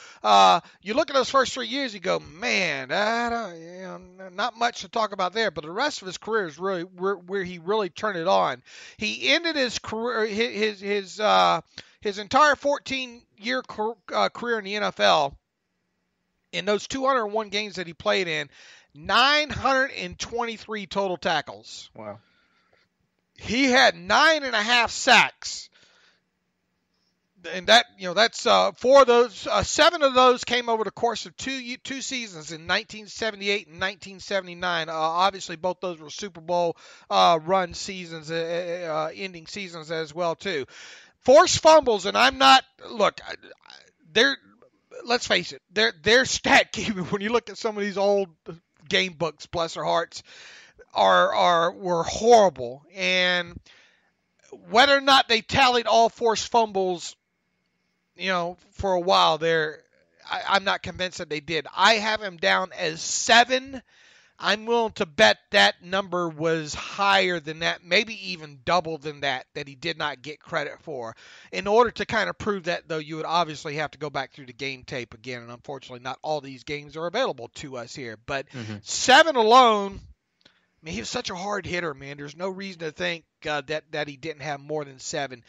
S3: you look at those first 3 years, you go, man, not much to talk about there. But the rest of his career is really where he really turned it on. He ended his career, his entire 14-year career in the NFL. In those 201 games that he played in, 923 total tackles.
S2: Wow.
S3: He had 9.5 sacks. And that's 4 of those, 7 of those came over the course of two seasons in 1978 and 1979. Obviously, both those were Super Bowl run seasons, ending seasons as well too. Forced fumbles, and I'm not let's face it, their stat keeping when you look at some of these old game books, bless their hearts, were horrible. And whether or not they tallied all forced fumbles, for a while there, I'm not convinced that they did. I have him down as 7. I'm willing to bet that number was higher than that, maybe even double than that he did not get credit for. In order to kind of prove that, though, you would obviously have to go back through the game tape again, and unfortunately not all these games are available to us here. But 7 alone, I mean, he was such a hard hitter, man. There's no reason to think that he didn't have more than 7.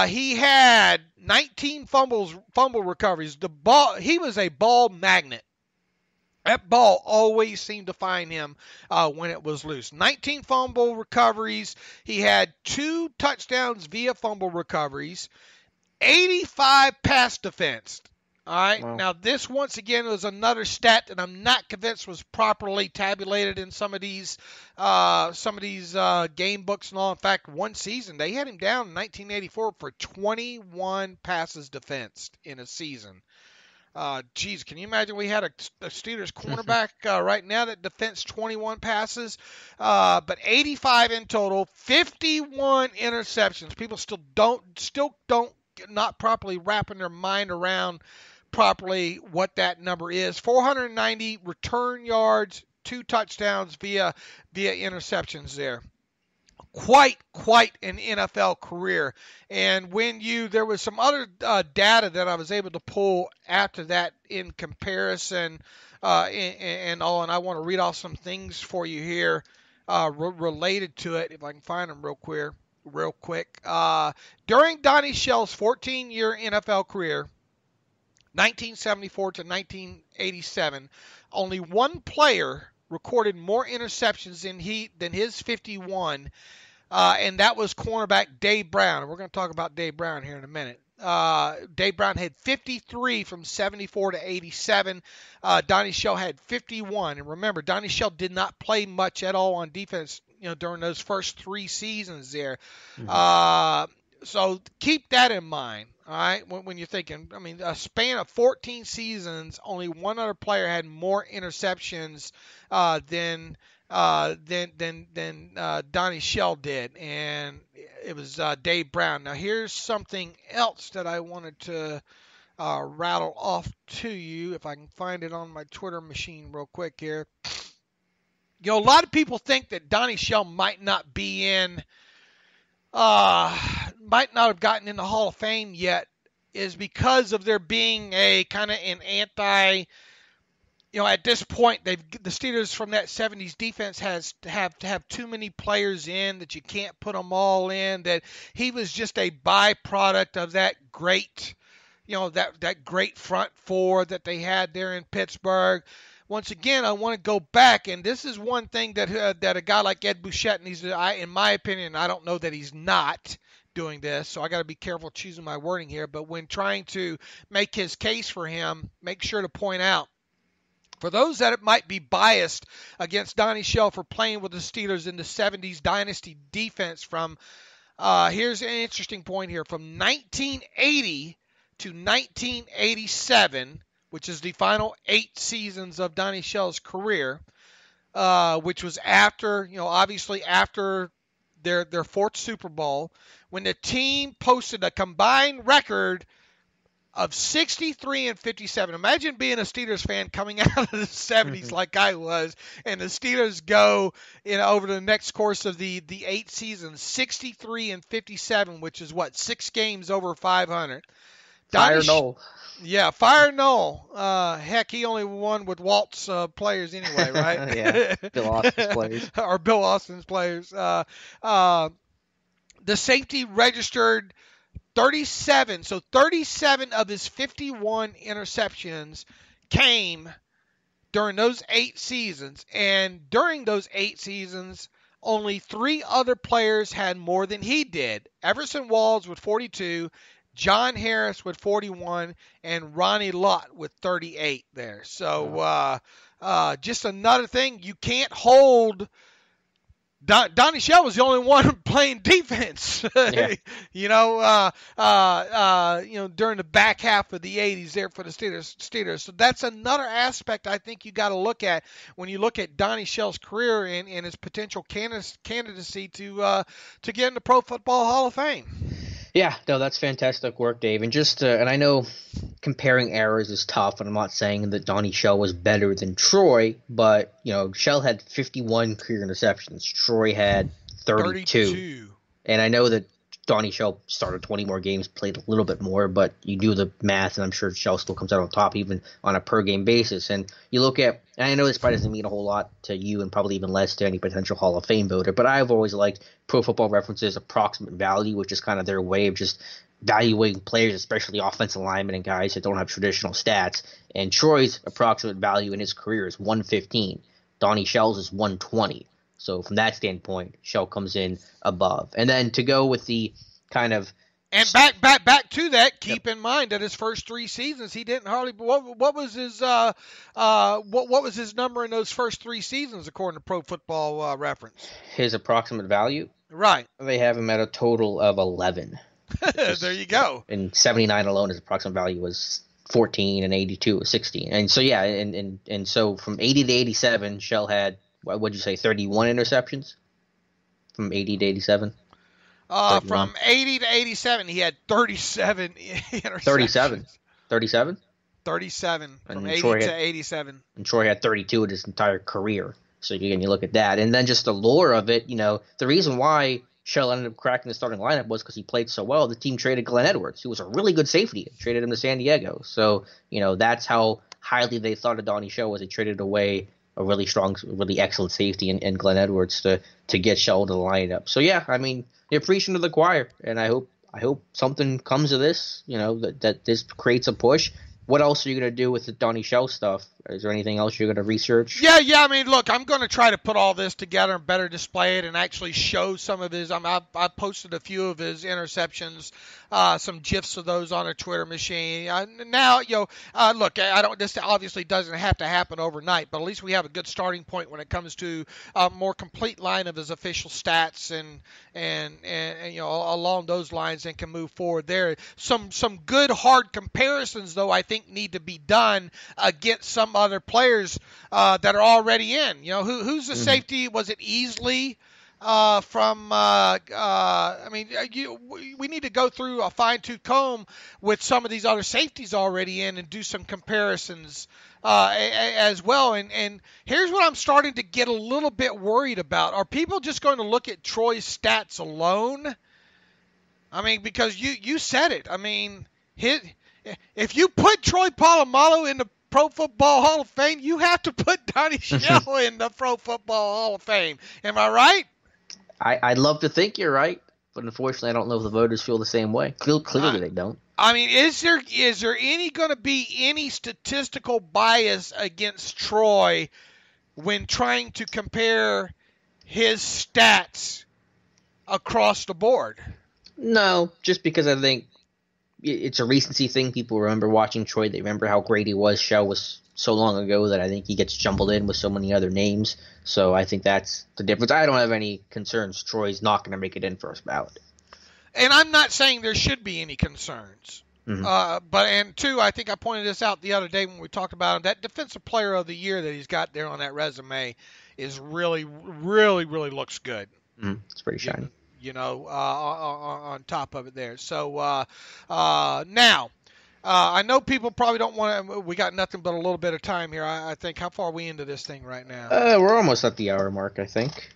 S3: He had 19 fumble recoveries. He was a ball magnet. That ball always seemed to find him when it was loose. 19 fumble recoveries. He had 2 touchdowns via fumble recoveries. 85 pass defense. All right. Wow. Now, this once again was another stat that I'm not convinced was properly tabulated in some of these game books and all. In fact, one season they had him down in 1984 for 21 passes defensed in a season. Geez, can you imagine we had a Steelers cornerback right now that defends 21 passes, but 85 in total, 51 interceptions. People still don't not properly wrapping their mind around properly what that number is. 490 return yards, 2 touchdowns via interceptions there. Quite an NFL career. And there was some other data that I was able to pull after that in comparison and all, and I want to read off some things for you here related to it, if I can find them real quick. During Donnie Shell's 14-year NFL career, 1974 to 1987, only one player recorded more interceptions than his 51, and that was cornerback Dave Brown. We're going to talk about Dave Brown here in a minute. Dave Brown had 53 from 74 to 87. Donnie Shell had 51. And remember, Donnie Shell did not play much at all on defense, during those first 3 seasons there. Mm-hmm. So keep that in mind, all right, when you're thinking. I mean, a span of 14 seasons, only one other player had more interceptions than Donnie Shell did, and it was Dave Brown. Now, here's something else that I wanted to rattle off to you, if I can find it on my Twitter machine real quick here. A lot of people think that Donnie Shell might not have gotten in the Hall of Fame yet, is because of there being a kind of an at this point, the Steelers from that 70s defense have to have too many players in that you can't put them all in, that he was just a byproduct of that great, that great front four that they had there in Pittsburgh. Once again, I want to go back, and this is one thing that a guy like Ed Bouchette needs to, in my opinion, I don't know that he's not doing this, so I got to be careful choosing my wording here, but when trying to make his case for him, make sure to point out, for those that might be biased against Donnie Shell for playing with the Steelers in the 70s dynasty defense here's an interesting point here, from 1980 to 1987, which is the final 8 seasons of Donnie Shell's career, which was after, obviously after their 4th Super Bowl, when the team posted a combined record of 63-57. Imagine being a Steelers fan coming out of the 70s like I was, and the Steelers go over the next course of the 8 seasons, 63-57, which is 6 games over 500.
S2: Fire Noel.
S3: Yeah, Fire Noel. Heck, he only won with Walt's players anyway, right?
S2: Yeah, Bill Austin's players.
S3: Or Bill Austin's players. The safety registered 37. So 37 of his 51 interceptions came during those 8 seasons. And during those 8 seasons, only 3 other players had more than he did. Everson Walls with 42, John Harris with 41, and Ronnie Lott with 38 there. So just another thing, you can't hold. Donnie Shell was the only one playing defense,
S2: Yeah.
S3: During the back half of the 80s there for the Steelers. So that's another aspect I think you got to look at when you look at Donnie Shell's career and his potential candidacy to get in the Pro Football Hall of Fame.
S2: Yeah, no, that's fantastic work, Dave. And and I know comparing eras is tough, and I'm not saying that Donnie Shell was better than Troy, but, Shell had 51 career interceptions. Troy had 32. And I know that Donnie Shell started 20 more games, played a little bit more, but you do the math, and I'm sure Shell still comes out on top even on a per-game basis. And you look at, and I know this probably doesn't mean a whole lot to you and probably even less to any potential Hall of Fame voter, but I've always liked Pro Football Reference's approximate value, which is kind of their way of just valuing players, especially offensive linemen and guys that don't have traditional stats. And Troy's approximate value in his career is 115. Donnie Shell's is 120. So from that standpoint, Shell comes in above. And then to go with the kind of
S3: back to that, keep in mind that his first 3 seasons he didn't hardly. What was his what was his number in those first 3 seasons according to Pro Football Reference?
S2: His approximate value,
S3: right?
S2: They have him at a total of 11.
S3: There you go.
S2: In 79 alone, his approximate value was 14, and 82 was 16. And so and so from 80 to 87, Shell had, what would you say, 31 interceptions from 80 to 87.
S3: From 80 to 87, he had 37 interceptions.
S2: 37
S3: from 80 to 87.
S2: And Troy had 32 in his entire career. So again, you look at that. And then just the lore of it, the reason why Shell ended up cracking the starting lineup was because he played so well. The team traded Glenn Edwards, who was a really good safety, traded him to San Diego. So, that's how highly they thought of Donnie Shell, was they traded away a really strong, really excellent safety in Glenn Edwards to get Shell to the lineup. So, yeah, I mean, you're preaching to the choir, and I hope something comes of this, that this creates a push. What else are you going to do with the Donnie Shell stuff? Is there anything else you're going to research?
S3: Yeah. I mean, look, I'm going to try to put all this together and better display it and actually show some of his. I posted a few of his interceptions, some GIFs of those on a Twitter machine. Now, look, I don't. This obviously doesn't have to happen overnight, but at least we have a good starting point when it comes to a more complete line of his official stats and along those lines, and can move forward there. Some good hard comparisons, though, I think need to be done against some other players that are already in. Who's the safety? Was it Easley? We need to go through a fine-tooth comb with some of these other safeties already in and do some comparisons as well. And here's what I'm starting to get a little bit worried about. Are people just going to look at Troy's stats alone? I mean, because you said it. I mean, if you put Troy Polamalu in the Pro Football Hall of Fame, you have to put Donnie Shell in the Pro Football Hall of Fame. Am I right?
S2: I'd love to think you're right, but unfortunately, I don't know if the voters feel the same way. Clearly, they don't.
S3: I mean, is there going to be any statistical bias against Troy when trying to compare his stats across the board?
S2: No, just because I think it's a recency thing. People remember watching Troy. They remember how great he was. Shell was so long ago that I think he gets jumbled in with so many other names. So I think that's the difference. I don't have any concerns. Troy's not going to make it in first ballot.
S3: And I'm not saying there should be any concerns.
S2: Mm-hmm.
S3: And two, I think I pointed this out the other day when we talked about him. That Defensive Player of the Year that he's got there on that resume is really, really, really looks good.
S2: Mm-hmm. It's pretty shiny.
S3: On top of it there. So now, I know people probably don't want to. We got nothing but a little bit of time here. I think. How far are we into this thing right now?
S2: We're almost at the hour mark, I think.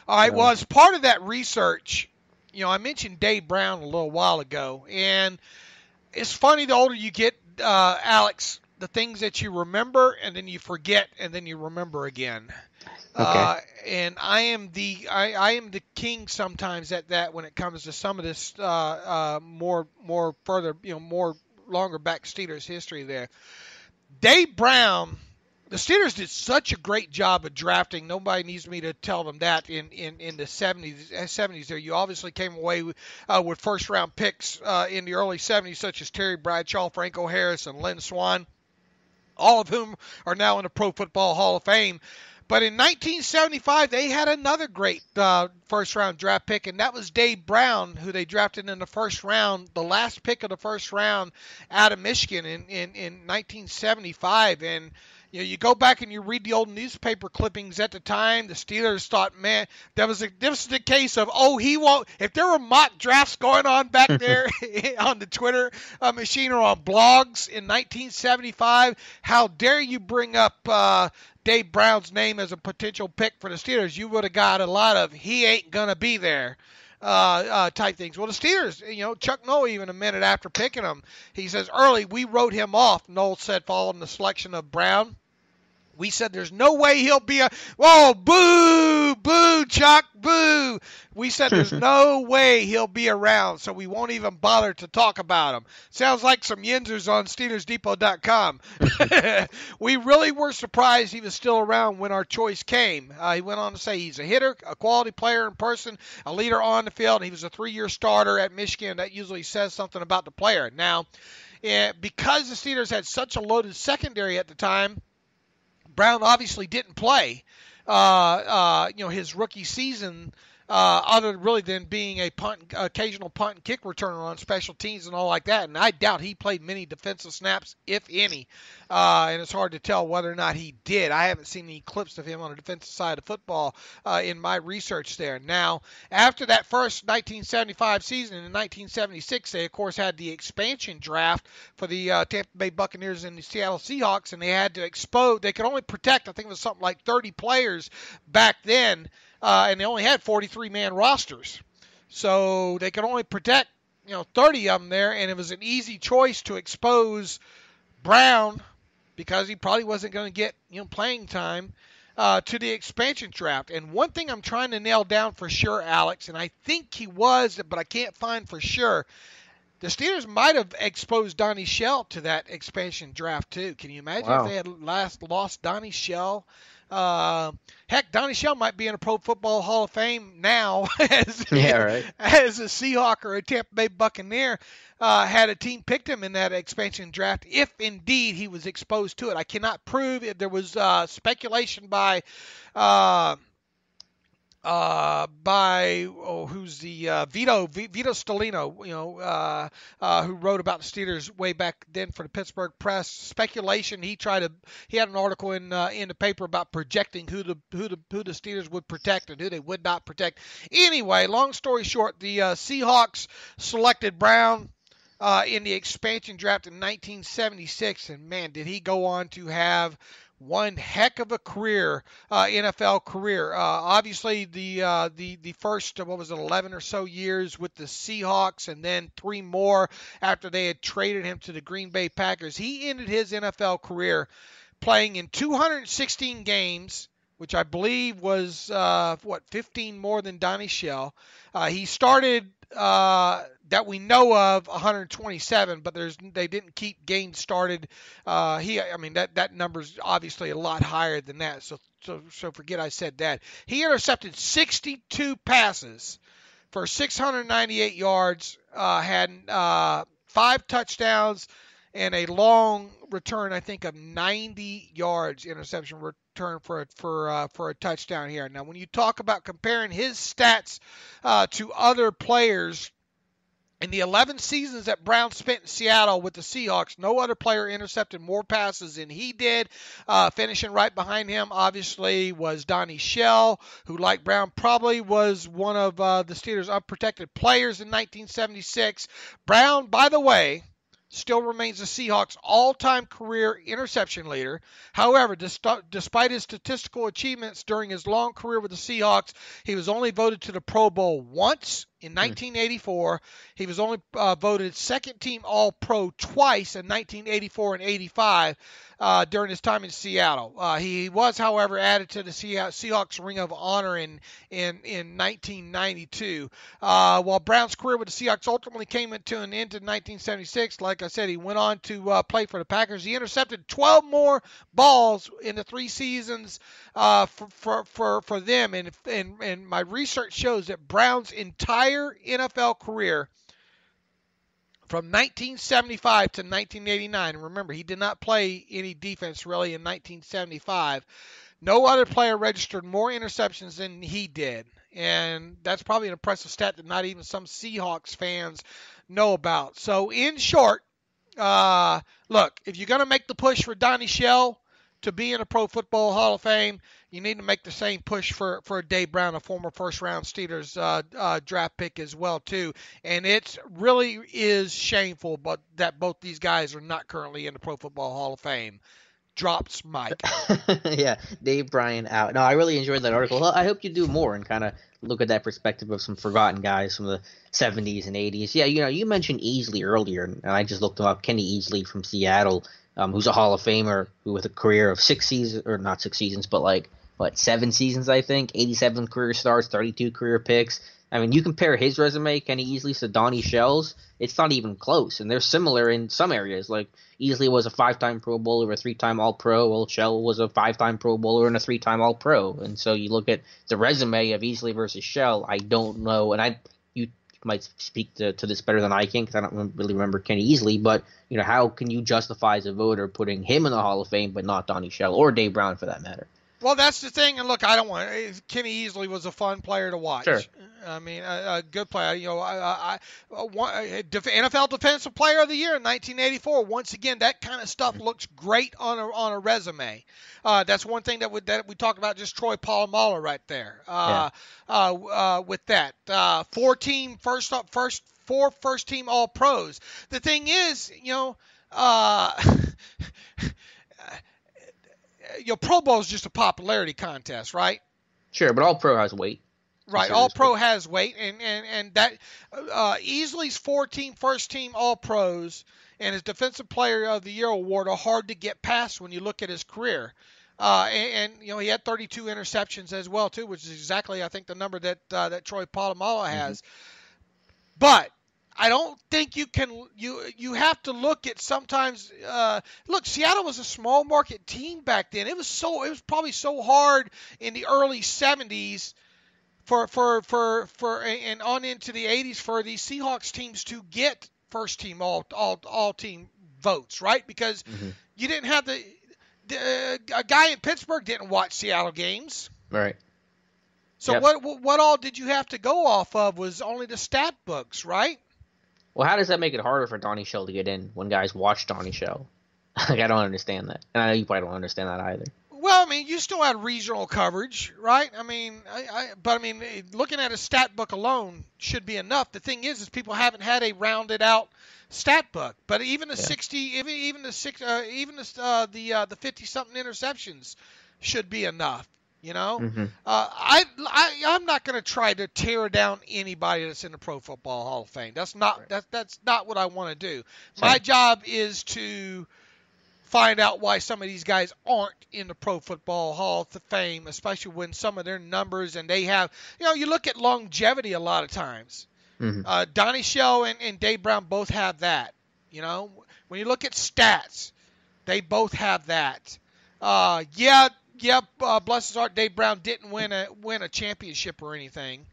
S3: All right. Well, as part of that research, I mentioned Dave Brown a little while ago, and it's funny. The older you get, Alex, the things that you remember, and then you forget, and then you remember again.
S2: Okay.
S3: And I am the king sometimes at that when it comes to some of this more further, more longer back Steelers history there. Dave Brown, the Steelers did such a great job of drafting. Nobody needs me to tell them that in the 70s there. You obviously came away with first round picks in the early 70s, such as Terry Bradshaw, Franco Harris, and Lynn Swann, all of whom are now in the Pro Football Hall of Fame. But in 1975, they had another great first-round draft pick, and that was Dave Brown, who they drafted in the first round, the last pick of the first round out of Michigan in 1975. And you go back and you read the old newspaper clippings at the time. The Steelers thought, man, this was the case of, he won't. If there were mock drafts going on back there on the Twitter machine or on blogs in 1975, how dare you bring up Dave Brown's name as a potential pick for the Steelers? You would have got a lot of he ain't gonna be there type things. Well, the Steelers, Chuck Noll, even a minute after picking him, he says, early we wrote him off. Noll said following the selection of Brown. We said there's no way he'll be boo, boo, Chuck, boo. We said there's no way he'll be around, so we won't even bother to talk about him. Sounds like some yinzers on SteelersDepot.com. We really were surprised he was still around when our choice came. He went on to say he's a hitter, a quality player in person, a leader on the field, and he was a 3-year starter at Michigan. That usually says something about the player. Now, because the Steelers had such a loaded secondary at the time, Brown obviously didn't play, his rookie season, other really than being occasional punt and kick returner on special teams and all like that. And I doubt he played many defensive snaps, if any. And it's hard to tell whether or not he did. I haven't seen any clips of him on the defensive side of football in my research there. Now, after that first 1975 season, in 1976, they, of course, had the expansion draft for the Tampa Bay Buccaneers and the Seattle Seahawks, and they had to expose. They could only protect, I think it was something like 30 players back then, and they only had 43-man rosters. So they could only protect, 30 of them there, and it was an easy choice to expose Brown because he probably wasn't going to get, playing time to the expansion draft. And one thing I'm trying to nail down for sure, Alex, and I think he was, but I can't find for sure, the Steelers might have exposed Donnie Shell to that expansion draft too. Can you imagine if they had lost Donnie Shell? Heck, Donnie Shell might be in a Pro Football Hall of Fame now as a Seahawk or a Tampa Bay Buccaneer had a team picked him in that expansion draft, if indeed he was exposed to it. I cannot prove it. There was speculation by who's the Vito Stellino, who wrote about the Steelers way back then for the Pittsburgh Press. Speculation. He had an article in the paper about projecting who the Steelers would protect and who they would not protect. Anyway, long story short, the Seahawks selected Brown in the expansion draft in 1976, and man, did he go on to have one heck of a career, NFL career. Obviously, the first, 11 or so years with the Seahawks, and then 3 more after they had traded him to the Green Bay Packers. He ended his NFL career playing in 216 games, which I believe was 15 more than Donnie Shell. He started that we know of 127, but they didn't keep games started. That number's obviously a lot higher than that. So forget I said that. He intercepted 62 passes for 698 yards, had 5 touchdowns, and a long return, I think, of 90 yards, interception return for a touchdown here. Now, when you talk about comparing his stats to other players, in the 11 seasons that Brown spent in Seattle with the Seahawks, no other player intercepted more passes than he did. Finishing right behind him, obviously, was Donnie Shell, who, like Brown, probably was one of the Steelers' unprotected players in 1976. Brown, by the way, still remains the Seahawks' all-time career interception leader. However, despite his statistical achievements during his long career with the Seahawks, he was only voted to the Pro Bowl once in 1984. He was only voted second-team All-Pro twice in 1984 and 85 during his time in Seattle. He was, however, added to the Seahawks Ring of Honor in 1992. While Brown's career with the Seahawks ultimately came to an end in 1976, like I said, he went on to play for the Packers. He intercepted 12 more balls in the 3 seasons for them. And my research shows that Brown's entire NFL career from 1975 to 1989, and remember, he did not play any defense really in 1975, no other player registered more interceptions than he did. And that's probably an impressive stat that not even some Seahawks fans know about. So, in short, look, if you're going to make the push for Donnie Shell to be in the Pro Football Hall of Fame, you need to make the same push for Dave Brown, a former first-round Steelers draft pick as well, too. And it really is shameful that both these guys are not currently in the Pro Football Hall of Fame. Drops Mike.
S2: Yeah, Dave Bryan out. No, I really enjoyed that article. I hope you do more and kind of look at that perspective of some forgotten guys from the 70s and 80s. Yeah, you mentioned Easley earlier, and I just looked him up. Kenny Easley from Seattle, who's a Hall of Famer, who with a career of 6 seasons, or not 6 seasons, but 7 seasons, I think, 87 career starts, 32 career picks. I mean, you compare his resume, Kenny Easley, to Donnie Shell's, it's not even close. And they're similar in some areas. Like, Easley was a 5-time Pro Bowler, a 3-time All-Pro. Well, Shell was a 5-time Pro Bowler and a 3-time All-Pro. And so you look at the resume of Easley versus Shell, I don't know. And you might speak to this better than I can because I don't really remember Kenny Easley. But, how can you justify as a voter putting him in the Hall of Fame but not Donnie Shell or Dave Brown for that matter?
S3: Well, that's the thing, and look, I don't want Kenny Easley was a fun player to watch.
S2: Sure.
S3: I mean, a good player. NFL Defensive Player of the Year in 1984. Once again, that kind of stuff looks great on a resume. That's one thing that we talked about. Just Troy Polamalu right there. With that, 4 first team All Pros. The thing is, Pro Bowl is just a popularity contest, right?
S2: Sure, but All-Pro has weight.
S3: Right, All-Pro has weight, and that Easley's 14 first-team All-Pros and his Defensive Player of the Year award are hard to get past when you look at his career. He had 32 interceptions as well, too, which is exactly, I think, the number that Troy Polamalu has. Mm-hmm. But I don't think you have to look at sometimes. Look, Seattle was a small market team back then. It was probably so hard in the early 70s for and on into the 80s for these Seahawks teams to get first team all team votes, right? Because you didn't have a guy in Pittsburgh didn't watch Seattle games,
S2: right?
S3: So what all did you have to go off of was only the stat books, right?
S2: Well, how does that make it harder for Donnie Shell to get in when guys watch Donnie Shell? I don't understand that. And I know you probably don't understand that either.
S3: Well, Well, I mean, you still had regional coverage, right? I mean, but looking at a stat book alone should be enough. The thing is people haven't had a rounded out stat book. But even the 60, even the 50 something interceptions should be enough. You know, I'm not going to try to tear down anybody that's in the Pro Football Hall of Fame. That's not that's not what I want to do. My job is to find out why some of these guys aren't in the Pro Football Hall of Fame, especially when some of their numbers and they have, you look at longevity a lot of times. Donnie Shell and Dave Brown both have that. When you look at stats, they both have that. Bless his heart, Dave Brown didn't win a championship or anything.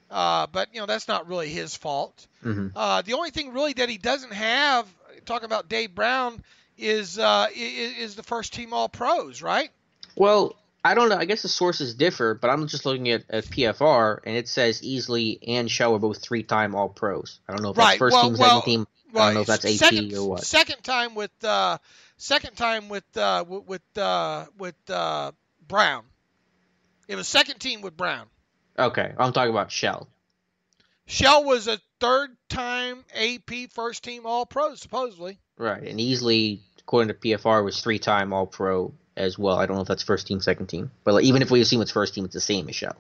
S3: But that's not really his fault. The only thing really that he doesn't have, talking about Dave Brown, is the first team All Pros, right?
S2: Well, I don't know. I guess the sources differ, but I'm just looking at PFR, and it says Easley and Shell are both 3-time All Pros. I don't know if that's first team, second team. I don't know if that's AP or what.
S3: Second time with Brown. It was second team with Brown.
S2: Okay, I'm talking about Shell.
S3: Shell was a third-time AP first-team All-Pro, supposedly.
S2: Right, and Easley, according to PFR, was 3-time All-Pro as well. I don't know if that's first team, second team. But even if we assume it's first team, it's the same as Shell.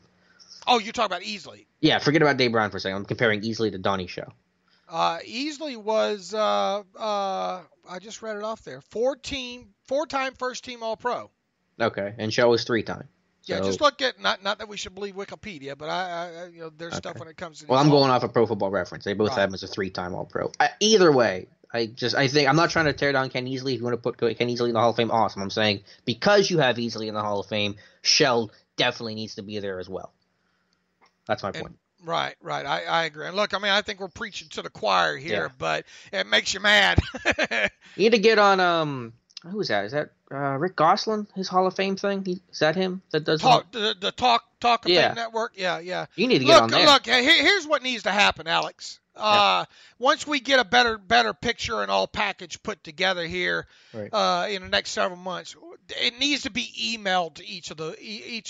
S3: Oh, you're talking about Easley.
S2: Yeah, forget about Dave Brown for a second. I'm comparing Easley to Donnie Shell.
S3: Easley was, I just read it off there, 4-time first-team All-Pro.
S2: Okay, and Shell was 3-time.
S3: Yeah, just look at not that we should believe Wikipedia, but there's stuff when it comes to.
S2: Well, I'm going off a Pro Football Reference. They both have him as a 3-time All-Pro. Either way, I think I'm not trying to tear down Ken Easley. If you want to put Ken Easley in the Hall of Fame, awesome. I'm saying because you have Easley in the Hall of Fame, Shell definitely needs to be there as well. That's my point.
S3: Right. I agree. And look, I think we're preaching to the choir here, but it makes you mad.
S2: You need to get on who is that? Is that Rick Gosselin? His Hall of Fame thing? Is that him that does
S3: the Talk of Fame Network? Yeah.
S2: You need to get on there.
S3: Look, here's what needs to happen, Alex. Once we get a better picture and all package put together here in the next several months, it needs to be emailed to each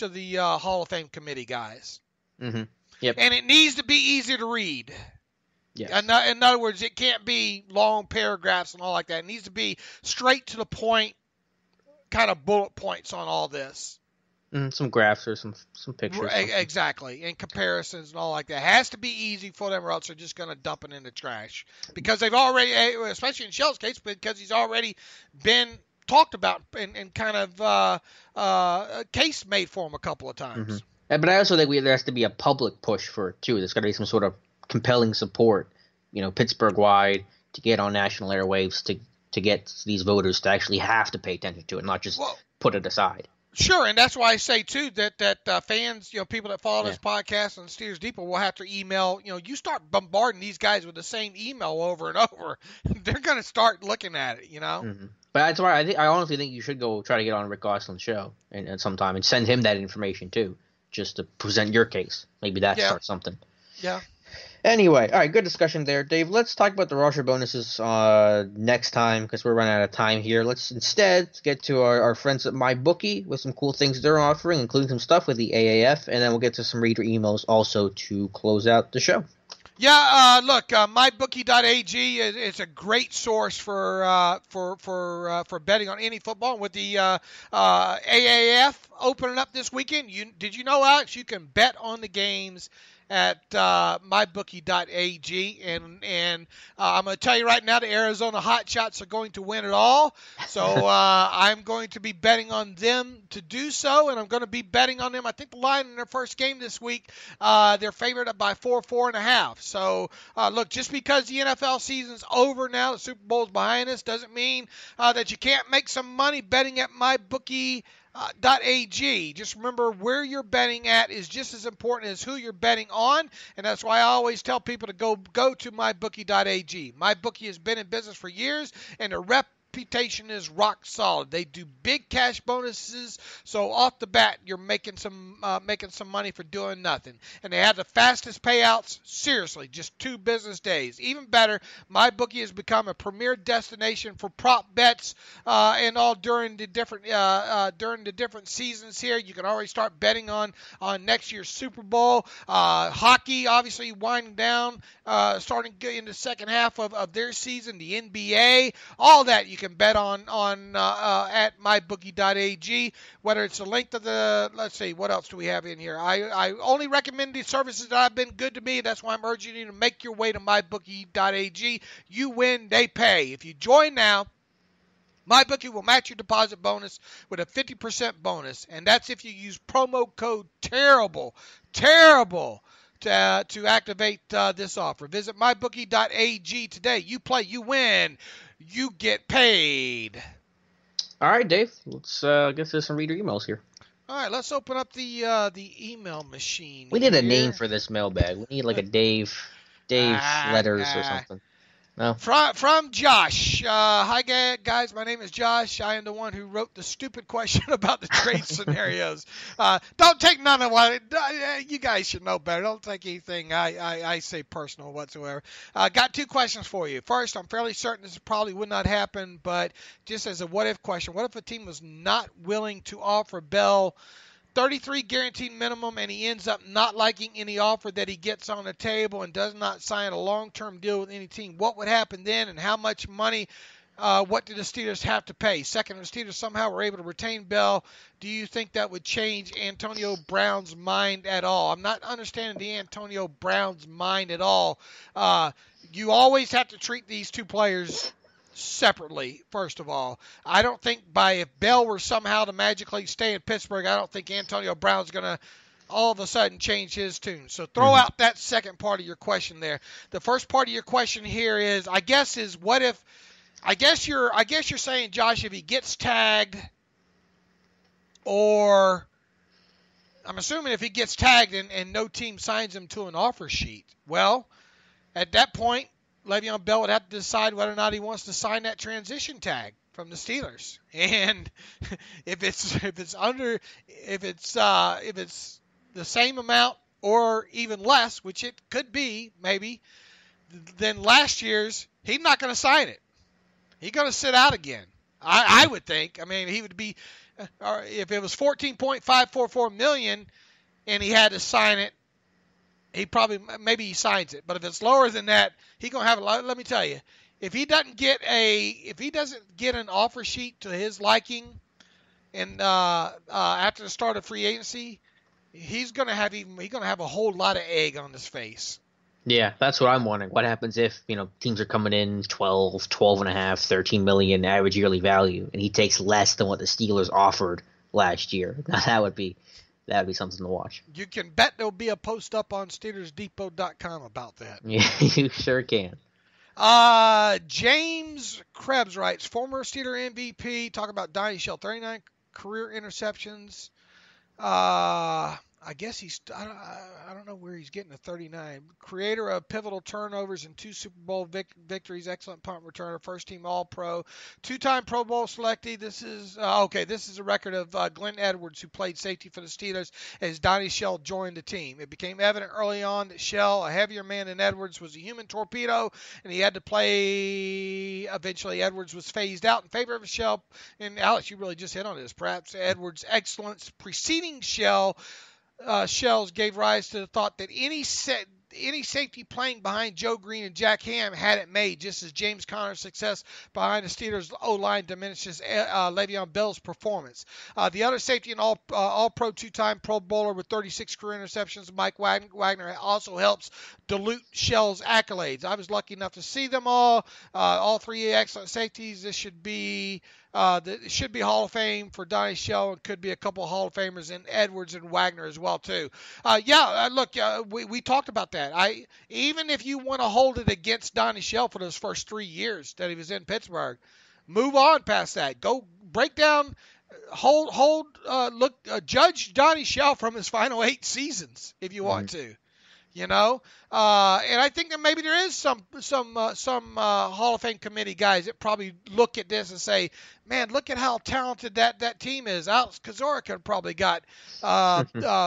S3: of the Hall of Fame committee guys.
S2: Mm-hmm. Yep.
S3: And it needs to be easy to read.
S2: Yes.
S3: In other words, it can't be long paragraphs and all like that. It needs to be straight to the point, kind of bullet points on all this.
S2: Some graphs or some pictures.
S3: Exactly. And comparisons and all like that. It has to be easy for them or else they're just going to dump it in the trash. Because they've already, especially in Shell's case, because he's already been talked about and kind of a case made for him a couple of times.
S2: Mm-hmm. But I also think there has to be a public push for it, too. There's got to be some sort of compelling support, Pittsburgh-wide, to get on national airwaves, to get these voters to actually have to pay attention to it, not just put it aside.
S3: Sure, and that's why I say, too, that fans, people that follow this podcast on Steelers Depot will have to email, you start bombarding these guys with the same email over and over, they're going to start looking at it,
S2: Mm-hmm. But that's why I honestly think you should go try to get on Rick Gosselin's show and sometime and send him that information, too, just to present your case. Maybe that starts something.
S3: Yeah.
S2: Anyway, all right, good discussion there, Dave. Let's talk about the roster bonuses next time because we're running out of time here. Let's instead get to our friends at MyBookie with some cool things they're offering, including some stuff with the AAF, and then we'll get to some reader emails also to close out the show.
S3: Yeah, look, mybookie.ag is a great source for betting on any football. With the AAF opening up this weekend, did you know, Alex, you can bet on the games at mybookie.ag, and I'm going to tell you right now, the Arizona Hotshots are going to win it all. So I'm going to be betting on them to do so, and I'm going to be betting on them. I think the line in their first game this week, they're favored by 4.5. So look, just because the NFL season's over now, the Super Bowl's behind us, doesn't mean that you can't make some money betting at mybookie.ag. Just remember, where you're betting at is just as important as who you're betting on, and that's why I always tell people to go to mybookie.ag. MyBookie has been in business for years, and their reputation is rock solid. They do big cash bonuses, so off the bat you're making some money for doing nothing. And they have the fastest payouts. Seriously, just 2 business days. Even better, MyBookie has become a premier destination for prop bets and all during the different seasons here. You can already start betting on next year's Super Bowl. Hockey obviously winding down, starting in the second half of their season. The NBA, all that you can bet on at mybookie.ag. Whether it's the length of let's see, what else do we have in here? I only recommend the services that have been good to me. That's why I'm urging you to make your way to mybookie.ag. You win, they pay. If you join now, MyBookie will match your deposit bonus with a 50% bonus, and that's if you use promo code TERRIBLE to activate this offer. Visit mybookie.ag today. You play, you win, you get paid.
S2: All right, Dave. Let's get to some reader emails here.
S3: All right, let's open up the email machine.
S2: We need a name for this mailbag. We need like a Dave letters or something. No.
S3: From Josh. Hi, guys. My name is Josh. I am the one who wrote the stupid question about the trade scenarios. Don't take none of what you guys should know better. Don't take anything I say personal whatsoever. Got 2 questions for you. First, I'm fairly certain this probably would not happen, but just as a what-if question, what if a team was not willing to offer Bell 33 guaranteed minimum, and he ends up not liking any offer that he gets on the table and does not sign a long-term deal with any team? What would happen then, and how much money, what do the Steelers have to pay? Second, if the Steelers somehow were able to retain Bell, do you think that would change Antonio Brown's mind at all? I'm not understanding the Antonio Brown's mind at all. You always have to treat these 2 players separately, first of all. I don't think if Bell were somehow to magically stay in Pittsburgh, I don't think Antonio Brown's going to all of a sudden change his tune. So throw out that second part of your question there. The first part of your question here is, I guess you're saying, Josh, if he gets tagged, or I'm assuming if he gets tagged and no team signs him to an offer sheet, well, at that point, Le'Veon Bell would have to decide whether or not he wants to sign that transition tag from the Steelers. And if it's the same amount or even less, which it could be maybe, than last year's, he's not going to sign it. He's going to sit out again. I would think. I mean, he would be, if it was $14.544 million and he had to sign it, maybe he signs it. But if it's lower than that, he's gonna have let me tell you, if he doesn't get an offer sheet to his liking, and after the start of free agency, he's gonna have a whole lot of egg on his face.
S2: Yeah, that's what I'm wondering. What happens if teams are coming in 12 and a half, 13 million average yearly value, and he takes less than what the Steelers offered last year? That would be something to watch.
S3: You can bet there'll be a post up on SteelersDepot.com about that.
S2: Yeah, you sure can.
S3: James Krebs writes, former Steeler MVP, talk about Donnie Shell, 39 career interceptions. I guess I don't know where he's getting the 39. Creator of pivotal turnovers and 2 Super Bowl victories, excellent punt returner, first team All-Pro, 2-time Pro Bowl selectee. This is a record of Glenn Edwards, who played safety for the Steelers as Donnie Shell joined the team. It became evident early on that Shell, a heavier man than Edwards, was a human torpedo, and he had to play. Eventually, Edwards was phased out in favor of Shell. And Alex, you really just hit on this. Perhaps Edwards' excellence preceding Shells gave rise to the thought that any safety playing behind Joe Green and Jack Ham had it made, just as James Conner's success behind the Steelers' O-line diminishes Le'Veon Bell's performance. The other safety and all-pro 2-time Pro Bowler with 36 career interceptions, Mike Wagner, also helps dilute Shell's accolades. I was lucky enough to see them all 3 excellent safeties. This should be Hall of Fame for Donnie Shell, and could be a couple of Hall of Famers in Edwards and Wagner as well too. We talked about that. Even if you want to hold it against Donnie Shell for those first 3 years that he was in Pittsburgh, move on past that. Go break down, judge Donnie Shell from his final 8 seasons if you want to. And I think that maybe there is some Hall of Fame committee guys that probably look at this and say, man, look at how talented that team is. Alex Kozora could have probably got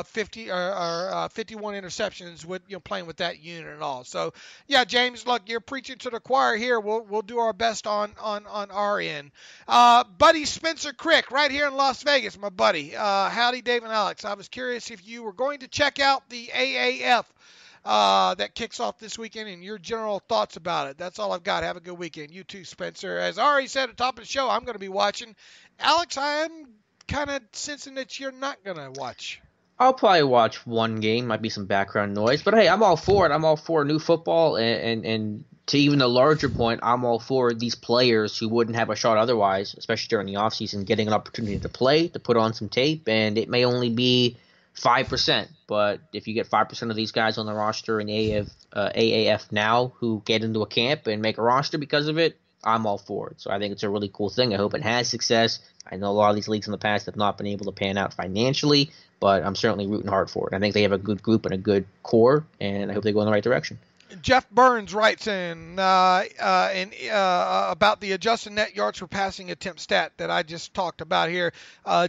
S3: 50 or 51 interceptions with playing with that unit and all. So yeah, James, look, you're preaching to the choir here. We'll do our best on our end. Buddy Spencer Crick, right here in Las Vegas, my buddy. Howdy, Dave and Alex. I was curious if you were going to check out the AAF that kicks off this weekend and your general thoughts about it. That's all I've got. Have a good weekend. You too, Spencer. As I already said at the top of the show, I'm going to be watching. Alex, I am kind of sensing that you're not going to watch.
S2: I'll probably watch one game. Might be some background noise. But, hey, I'm all for it. I'm all for new football. And to even a larger point, I'm all for these players who wouldn't have a shot otherwise, especially during the offseason, getting an opportunity to play, to put on some tape. And it may only be 5%, but if you get 5% of these guys on the roster in AAF now who get into a camp and make a roster because of it, I'm all for it. So I think it's a really cool thing. I hope it has success. I know a lot of these leagues in the past have not been able to pan out financially, but I'm certainly rooting hard for it. I think they have a good group and a good core, and I hope they go in the right direction.
S3: Jeff Burns writes in about the adjusted net yards per passing attempt stat that I just talked about here.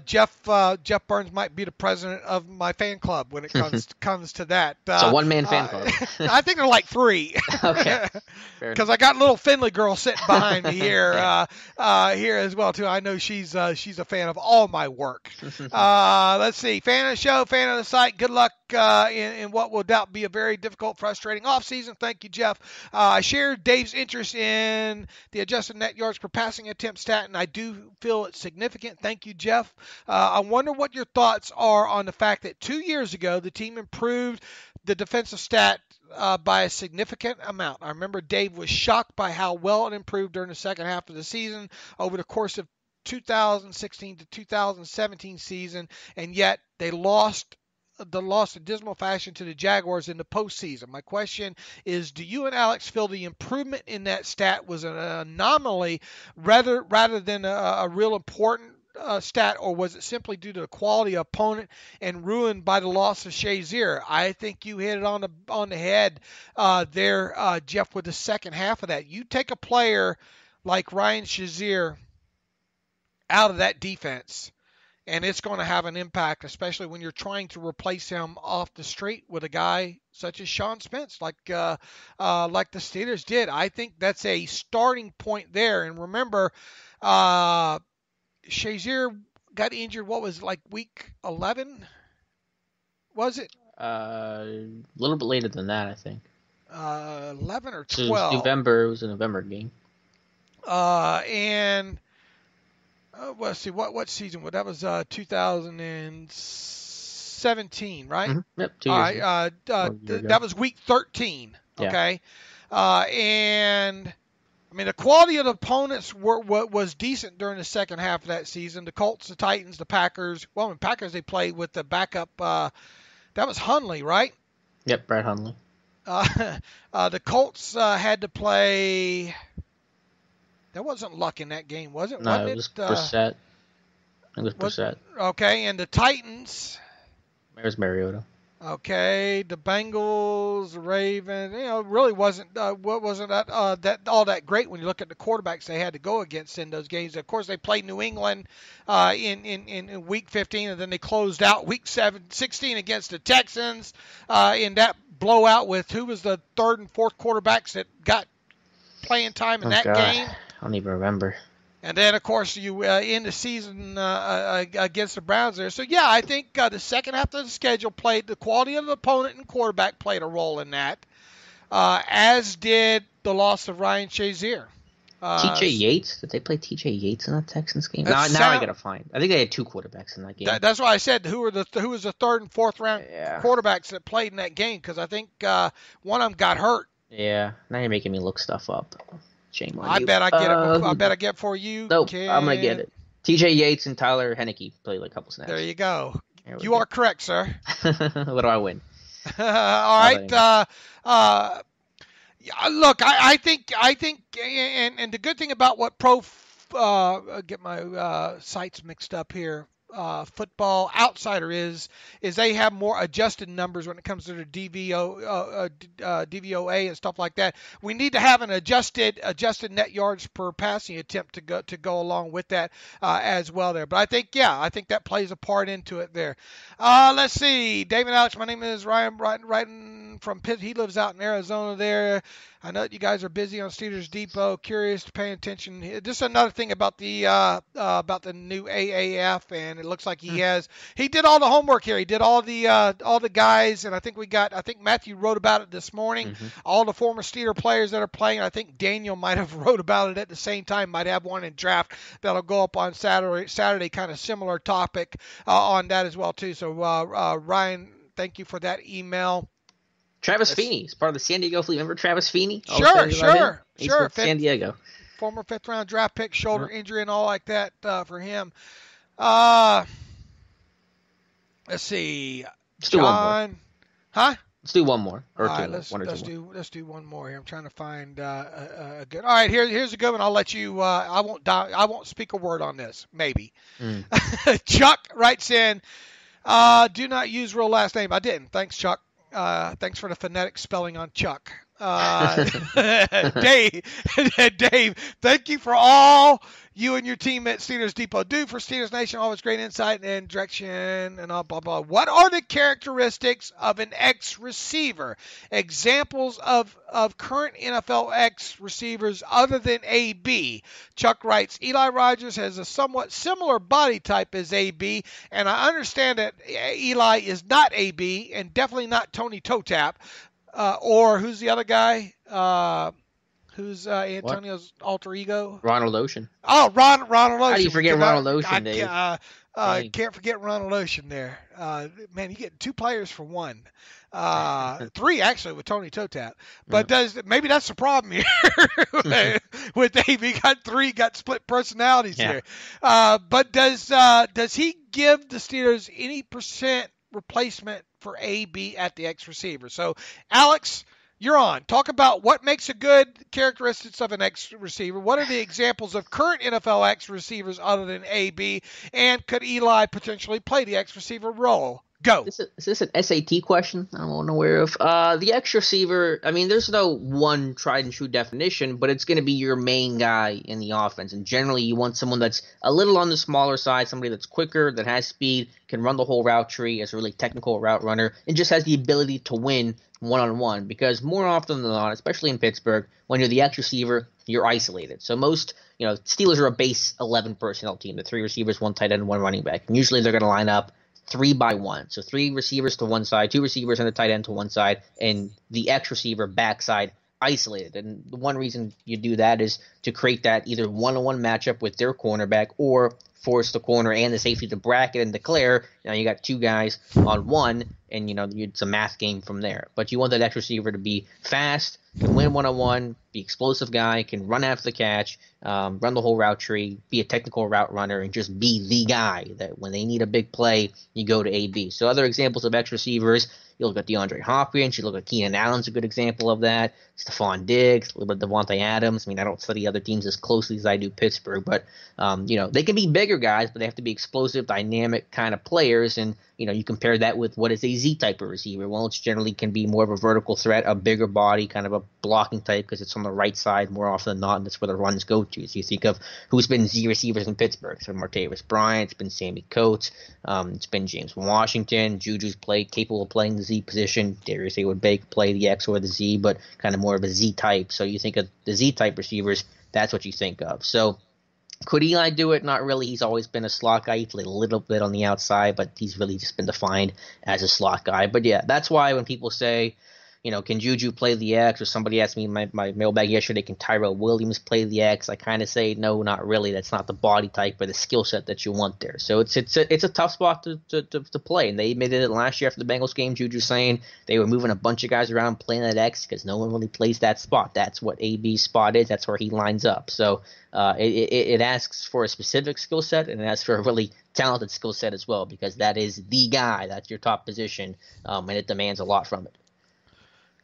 S3: Jeff Burns might be the president of my fan club when it comes to that.
S2: So one-man fan club.
S3: I think they're like 3.
S2: Okay.
S3: Because I got little Finley girl sitting behind me here here as well too. I know she's a fan of all my work. Let's see. Fan of the show, fan of the site. Good luck in what will doubt be a very difficult, frustrating offseason. Thank you, Jeff. I share Dave's interest in the adjusted net yards per passing attempt stat, and I do feel it's significant. Thank you, Jeff. I wonder what your thoughts are on the fact that 2 years ago the team improved the defensive stat by a significant amount. I remember Dave was shocked by how well it improved during the second half of the season over the course of 2016 to 2017 season, and yet they lost in dismal fashion to the Jaguars in the postseason. My question is, do you and Alex feel the improvement in that stat was an anomaly rather than a real important stat, or was it simply due to the quality of opponent and ruined by the loss of Shazier? I think you hit it on the head there, Jeff, with the second half of that. You take a player like Ryan Shazier out of that defense, and it's going to have an impact, especially when you're trying to replace him off the street with a guy such as Sean Spence, like the Steelers did. I think that's a starting point there. And remember, Shazier got injured. What was it, like week 11? Was it?
S2: A little bit later than that, I think.
S3: 11 or 12.
S2: So it was November. It was a November game.
S3: And let's see, what season? Well, that was 2017, right?
S2: Mm-hmm. Yep, 2
S3: All
S2: years
S3: right, that was week 13.
S2: Yeah.
S3: Okay, and I mean the quality of the opponents was decent during the second half of that season. The Colts, the Titans, the Packers. Well, in Packers they played with the backup. That was Hundley, right?
S2: Yep, Brad Hundley.
S3: The Colts had to play. There wasn't Luck in that game, was it?
S2: No, it was Brissett. It was Brissett.
S3: Okay, and the Titans.
S2: There's Mariota.
S3: Okay, the Bengals, the Ravens. Really wasn't that all that great when you look at the quarterbacks they had to go against in those games. Of course, they played New England in week 15, and then they closed out week 16 against the Texans in that blowout with who was the third and fourth quarterbacks that got playing time in game.
S2: I don't even remember.
S3: And then, of course, you end the season against the Browns there. So, yeah, I think the second half of the schedule played, the quality of the opponent and quarterback played a role in that, as did the loss of Ryan Shazier.
S2: T.J. Yates? Did they play T.J. Yates in that Texans game? Now I got to find. I think they had 2 quarterbacks in that game.
S3: That's why I said who was the third and fourth round quarterbacks that played in that game, because I think one of them got hurt.
S2: Yeah, now you're making me look stuff up. Shame on you.
S3: I bet I get it. I bet I get it for you.
S2: Nope, I'm going to get it. T.J. Yates and Tyler Henneke played like a couple snaps.
S3: There you go. You are correct, sir.
S2: What do I win?
S3: All right. Look, I think, and the good thing about what get my sites mixed up here. Football Outsider is they have more adjusted numbers when it comes to their DVOA and stuff like that. We need to have an adjusted net yards per passing attempt to go along with that as well there. But I think that plays a part into it there. Let's see, David Alex. My name is Ryan writing from Pitt. He lives out in Arizona there. I know that you guys are busy on Steelers Depot. Curious to pay attention. Just another thing about the new AAF, and it looks like he did all the homework here. He did all the guys, and I think Matthew wrote about it this morning. Mm-hmm. All the former Steeler players that are playing. I think Daniel might have wrote about it at the same time. Might have one in draft that'll go up on Saturday. Kind of similar topic on that as well too. So Ryan, thank you for that email.
S2: Travis Feeney is part of the San Diego fleet. Remember Travis Feeney?
S3: Sure.
S2: San Diego.
S3: Former 5th-round draft pick, shoulder injury and all like that for him. Let's see.
S2: Let's do one more.
S3: Huh?
S2: Let's do one more. Or
S3: all right, let's do one more here. I'm trying to find a good. All right, here's a good one. I'll let you. I won't speak a word on this. Maybe. Chuck writes in. Do not use real last name. I didn't. Thanks, Chuck. Thanks for the phonetic spelling on Chuck. Dave, thank you for all you and your team at Steelers Depot do for Steelers Nation. Always great insight and direction and all blah, blah. What are the characteristics of an X receiver? Examples of current NFL X receivers other than AB. Chuck writes, Eli Rogers has a somewhat similar body type as AB, and I understand that Eli is not AB and definitely not Tony Toe Tap. Or who's the other guy? Who's Antonio's alter ego?
S2: Ronald Ocean.
S3: Oh, Ronald Ocean.
S2: How do you forget Ronald Ocean, Dave?
S3: Can't forget Ronald Ocean there. Man, you get 2 players for 1. 3 actually with Tony Toe Tap. But maybe that's the problem here with Dave. He got split personalities here. But does he give the Steelers any percent replacement for AB at the X receiver? So, Alex, you're on. Talk about what makes a good characteristics of an X receiver. What are the examples of current NFL X receivers other than AB? And could Eli potentially play the X receiver role? Go.
S2: Is this an SAT question? I don't know where of. The X receiver, I mean, there's no one tried and true definition, but it's going to be your main guy in the offense. And generally, you want someone that's a little on the smaller side, somebody that's quicker, that has speed, can run the whole route tree, is a really technical route runner, and just has the ability to win one-on-one. Because more often than not, especially in Pittsburgh, when you're the X receiver, you're isolated. So most, Steelers are a base 11 personnel team. The 3 receivers, 1 tight end, 1 running back. And usually they're going to line up 3 by 1. So 3 receivers to one side, 2 receivers and a tight end to one side, and the X receiver backside isolated. And the one reason you do that is to create that either one-on-one matchup with their cornerback or force the corner and the safety to bracket and declare. Now you got 2 guys on 1, and it's a math game from there. But you want that X receiver to be fast, can win one-on-one, be explosive guy, can run after the catch, run the whole route tree, be a technical route runner, and just be the guy that when they need a big play, you go to AB. So other examples of X receivers, you look at DeAndre Hopkins, you look at Keenan Allen's a good example of that, Stephon Diggs, a little bit Devontae Adams. I mean, I don't study other teams as closely as I do Pittsburgh, but, they can be bigger guys, but they have to be explosive, dynamic kind of players, and, you compare that with what is a Z-type of receiver. Well, it's generally can be more of a vertical threat, a bigger body, kind of a blocking type because it's on the right side more often than not, and that's where the runs go to. So you think of who's been Z receivers in Pittsburgh. So Martavis Bryant, it's been Sammy Coates, it's been James Washington. Juju's capable of playing the Z position. Darius Haywood-Bey play the X or the Z, but kind of more of a Z-type. So you think of the Z-type receivers, that's what you think of. So could Eli do it? Not really. He's always been a slot guy. He played a little bit on the outside, but he's really just been defined as a slot guy. But yeah, that's why when people say, can Juju play the X? Or somebody asked me in my mailbag yesterday, can Tyrell Williams play the X? I kind of say, no, not really. That's not the body type or the skill set that you want there. So it's a tough spot to play. And they admitted it last year after the Bengals game. Juju saying they were moving a bunch of guys around playing that X because no one really plays that spot. That's what AB's spot is. That's where he lines up. So it asks for a specific skill set, and it asks for a really talented skill set as well, because that is the guy. That's your top position, and it demands a lot from it.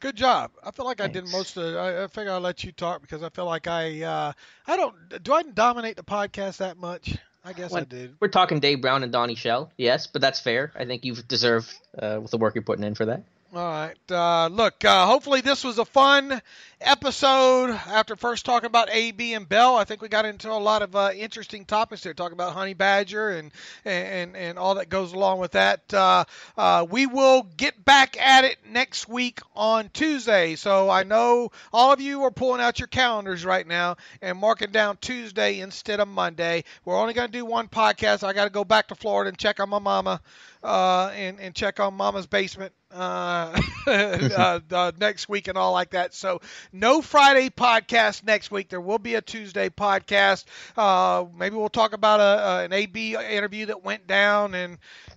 S3: Good job. I feel like Thanks. I did most of it. I figure I'll let you talk because I feel like I don't. Do I dominate the podcast that much? I guess I did.
S2: We're talking Dave Brown and Donnie Shell, yes, but that's fair. I think you've deserved with the work you're putting in for that.
S3: All right. Look, hopefully this was a fun episode. After first talking about AB and Bell, I think we got into a lot of interesting topics there. Talking about Honey Badger and all that goes along with that. We will get back at it next week on Tuesday. So I know all of you are pulling out your calendars right now and marking down Tuesday instead of Monday. We're only going to do one podcast. I got to go back to Florida and check on my mama and check on Mama's basement next week and all like that. So no Friday podcast next week. There will be a Tuesday podcast. Maybe we'll talk about an AB interview that went down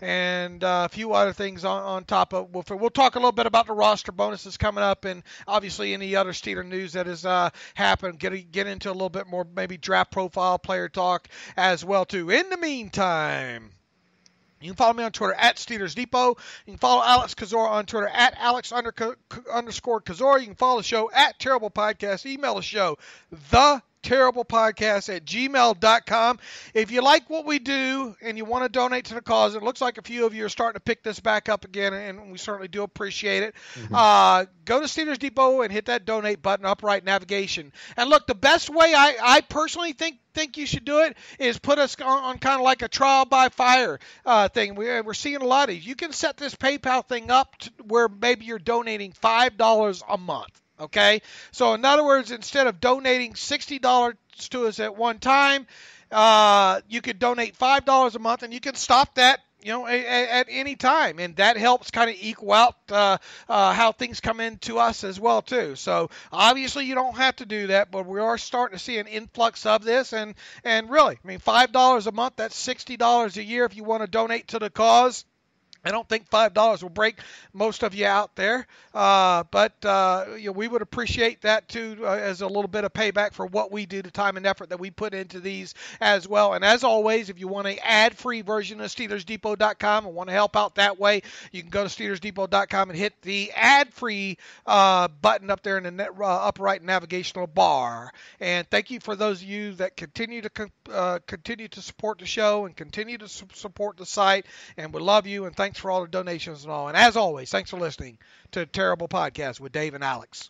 S3: and a few other things on top of. We'll talk a little bit about the roster bonuses coming up and obviously any other Steeler news that has happened. Get into a little bit more maybe draft profile player talk as well too. In the meantime, you can follow me on Twitter at Steelers Depot. You can follow Alex Kozora on Twitter at Alex_Kozora. You can follow the show at Terrible Podcast. Email the show, theterriblepodcast@gmail.com. If you like what we do and you want to donate to the cause, it looks like a few of you are starting to pick this back up again, and we certainly do appreciate it. Mm-hmm. Go to Steelers Depot and hit that donate button, upright navigation. And look, the best way I personally think you should do it is put us on kind of like a trial by fire thing. We're seeing a lot of these. You can set this PayPal thing up to where maybe you're donating $5 a month. Okay, so in other words, instead of donating $60 to us at one time, you could donate $5 a month, and you can stop that, at any time, and that helps kind of equal out how things come into us as well too. So obviously you don't have to do that, but we are starting to see an influx of this, and really, I mean, $5 a month, that's $60 a year if you want to donate to the cause. I don't think $5 will break most of you out there, but we would appreciate that too as a little bit of payback for what we do, the time and effort that we put into these as well. And as always, if you want an ad-free version of SteelersDepot.com and want to help out that way, you can go to SteelersDepot.com and hit the ad-free button up there in the upper right navigational bar. And thank you for those of you that continue to support the show and continue to support the site. And we love you, and thanks for all the donations and all. And as always, thanks for listening to Terrible Podcast with Dave and Alex.